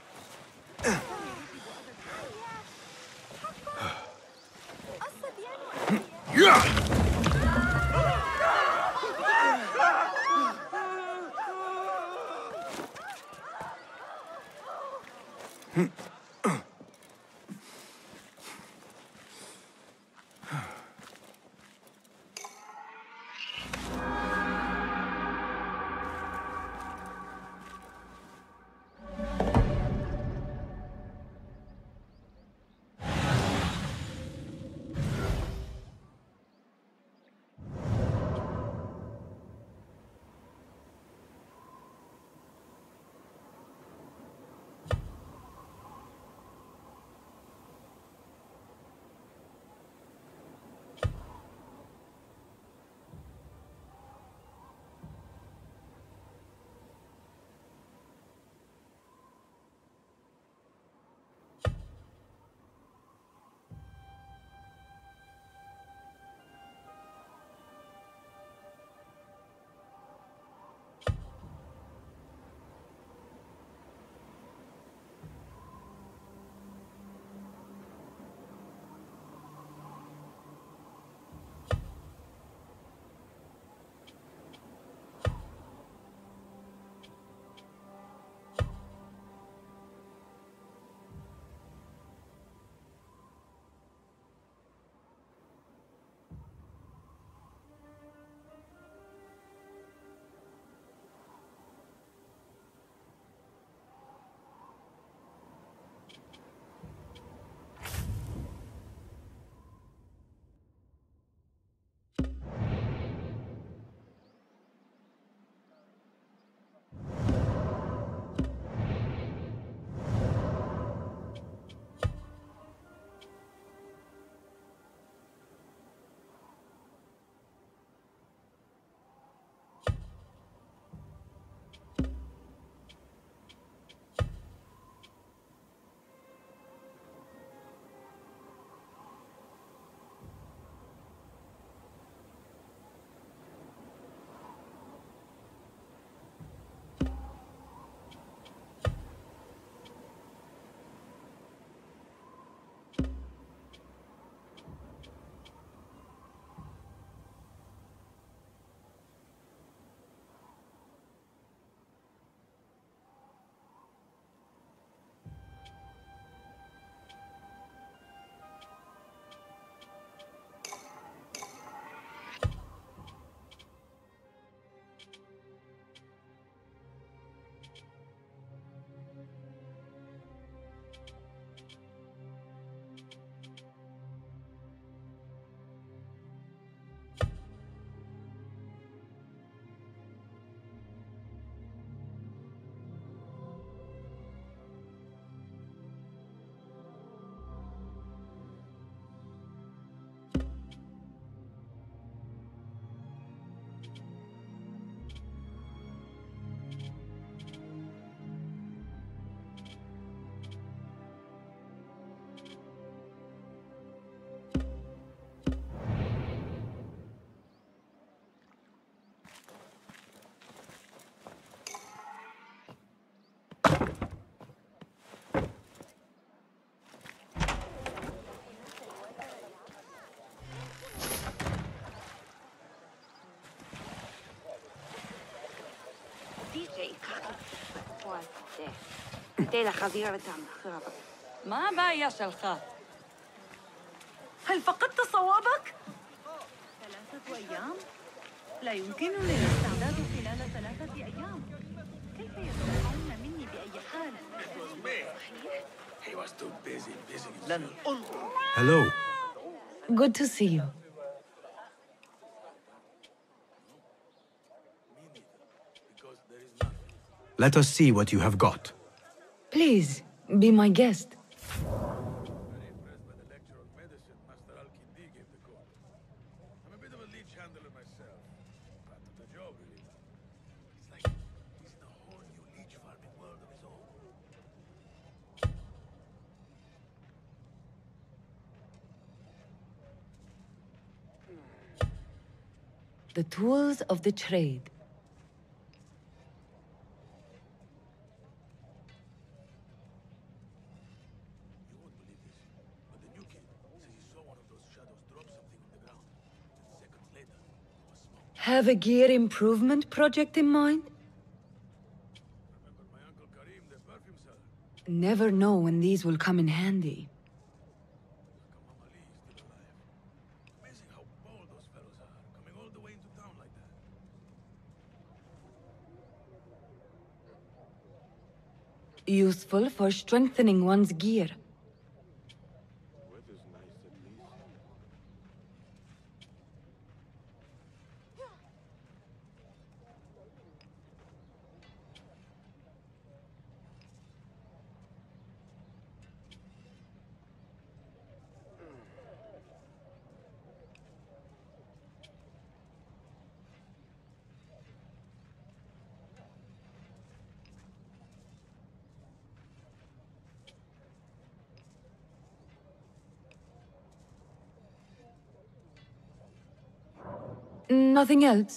ما بايا شلخات. هل فقدت صوابك؟ 3 أيام؟ لا يمكنني الاستعداد خلال 3 أيام. كيف يتوقعون مني بأي حال؟ لن ألقي. Hello. Good to see you. Let us see what you have got. Please, be my guest. The tools of the trade. Have a gear improvement project in mind? Never know when these will come in handy. Useful for strengthening one's gear. Nothing else?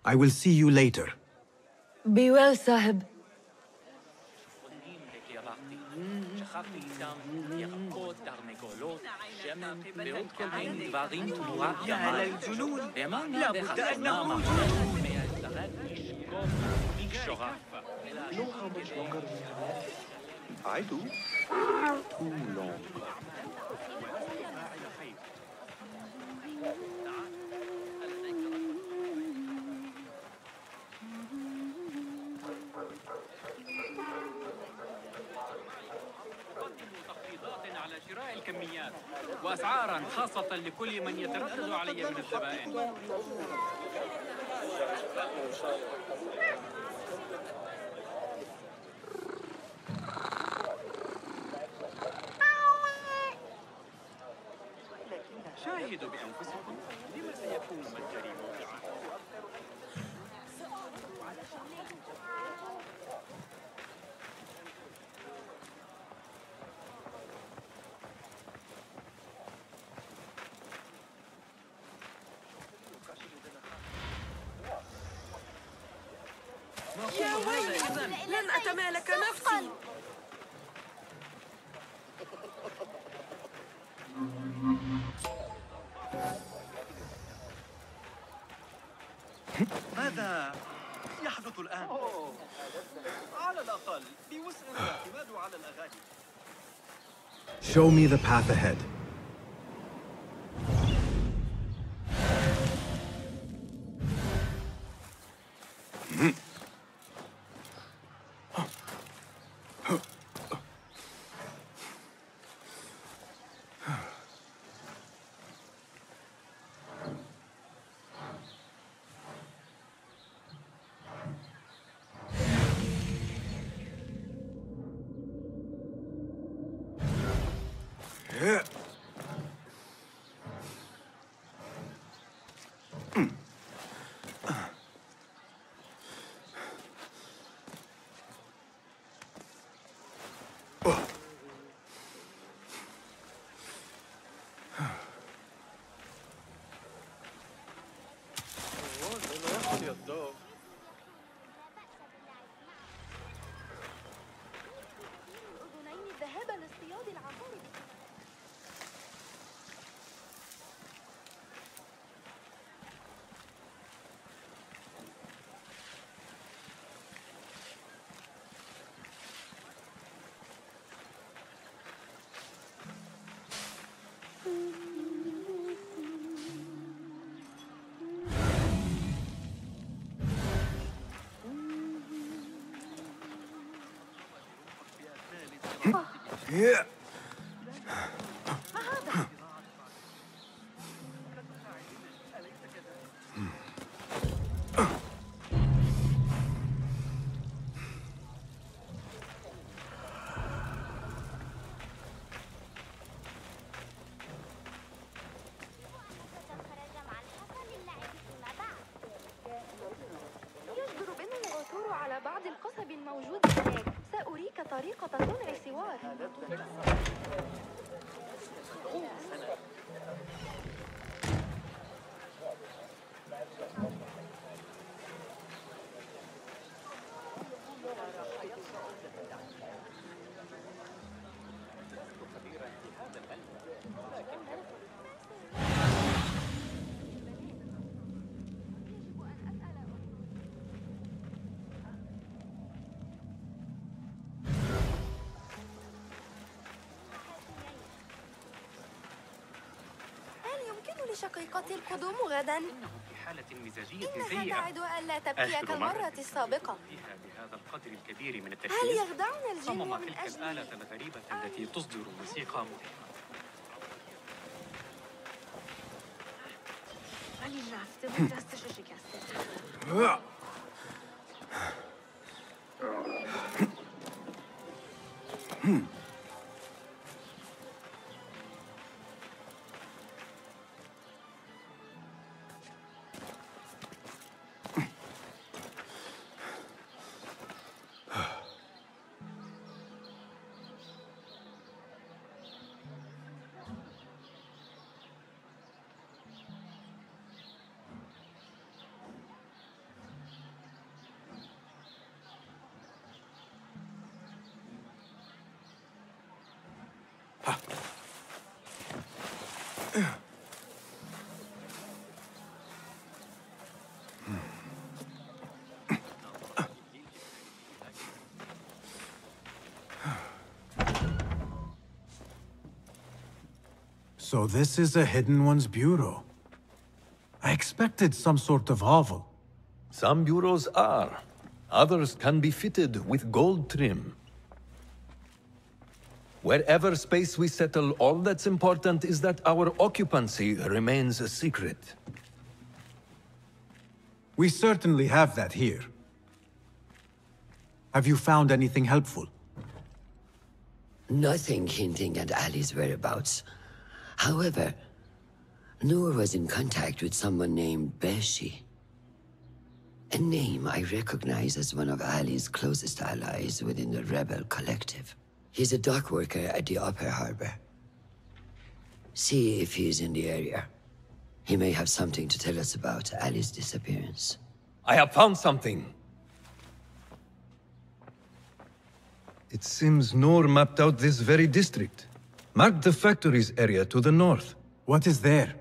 I will see you later. Be well, Sahib. لابد أن نخرج. I do. Too long. على شراء الكميات وأسعاراً خاصة لكل من يتردد علي من الزبائن. شاهدوا بأنفسكم لما سيكون متجري موقعا. يا ويلي، لن أتمالك نفسي. ماذا يحدث الآن؟ على الأقل بوسعنا الاعتماد على الأغاني. Show me the path ahead. يجدر بنا العثور على بعض القصب الموجود هناك. سأريك طريقة صنع سوار. لشقيقتي القدوم غدا. إنه في حالة مزاجية إنها سيئة. تعد ألا تبكي كالمرة السابقة. فيها بهذا القدر الكبير من هل التركيز. يخدعنا الجن صمم من تلك أجل الآلة الغريبة التي تصدر موسيقى مذهلة. So this is a Hidden One's bureau. I expected some sort of hovel. Some bureaus are. Others can be fitted with gold trim. Wherever space we settle, all that's important is that our occupancy remains a secret. We certainly have that here. Have you found anything helpful? Nothing hinting at Ali's whereabouts. However, Noor was in contact with someone named Beshi. A name I recognize as one of Ali's closest allies within the rebel collective. He's a dock worker at the Upper Harbor. See if he's in the area. He may have something to tell us about Ali's disappearance. I have found something! It seems Noor mapped out this very district. Marked the factories area to the north. What is there?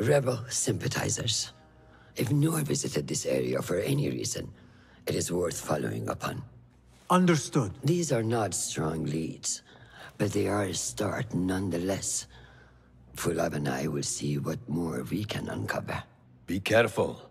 Rebel sympathizers. If Noor visited this area for any reason, it is worth following up on. Understood. These are not strong leads, but they are a start nonetheless. Fulab and I will see what more we can uncover. Be careful.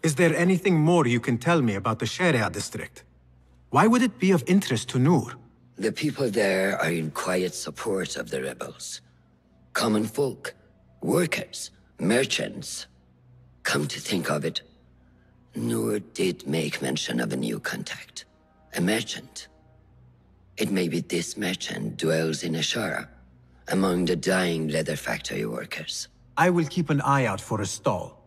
Is there anything more you can tell me about the Sharia district? Why would it be of interest to Noor? The people there are in quiet support of the rebels. Common folk, workers, merchants. Come to think of it, Noor did make mention of a new contact. A merchant. It may be this merchant dwells in Ashara, among the dying leather factory workers. I will keep an eye out for a stall.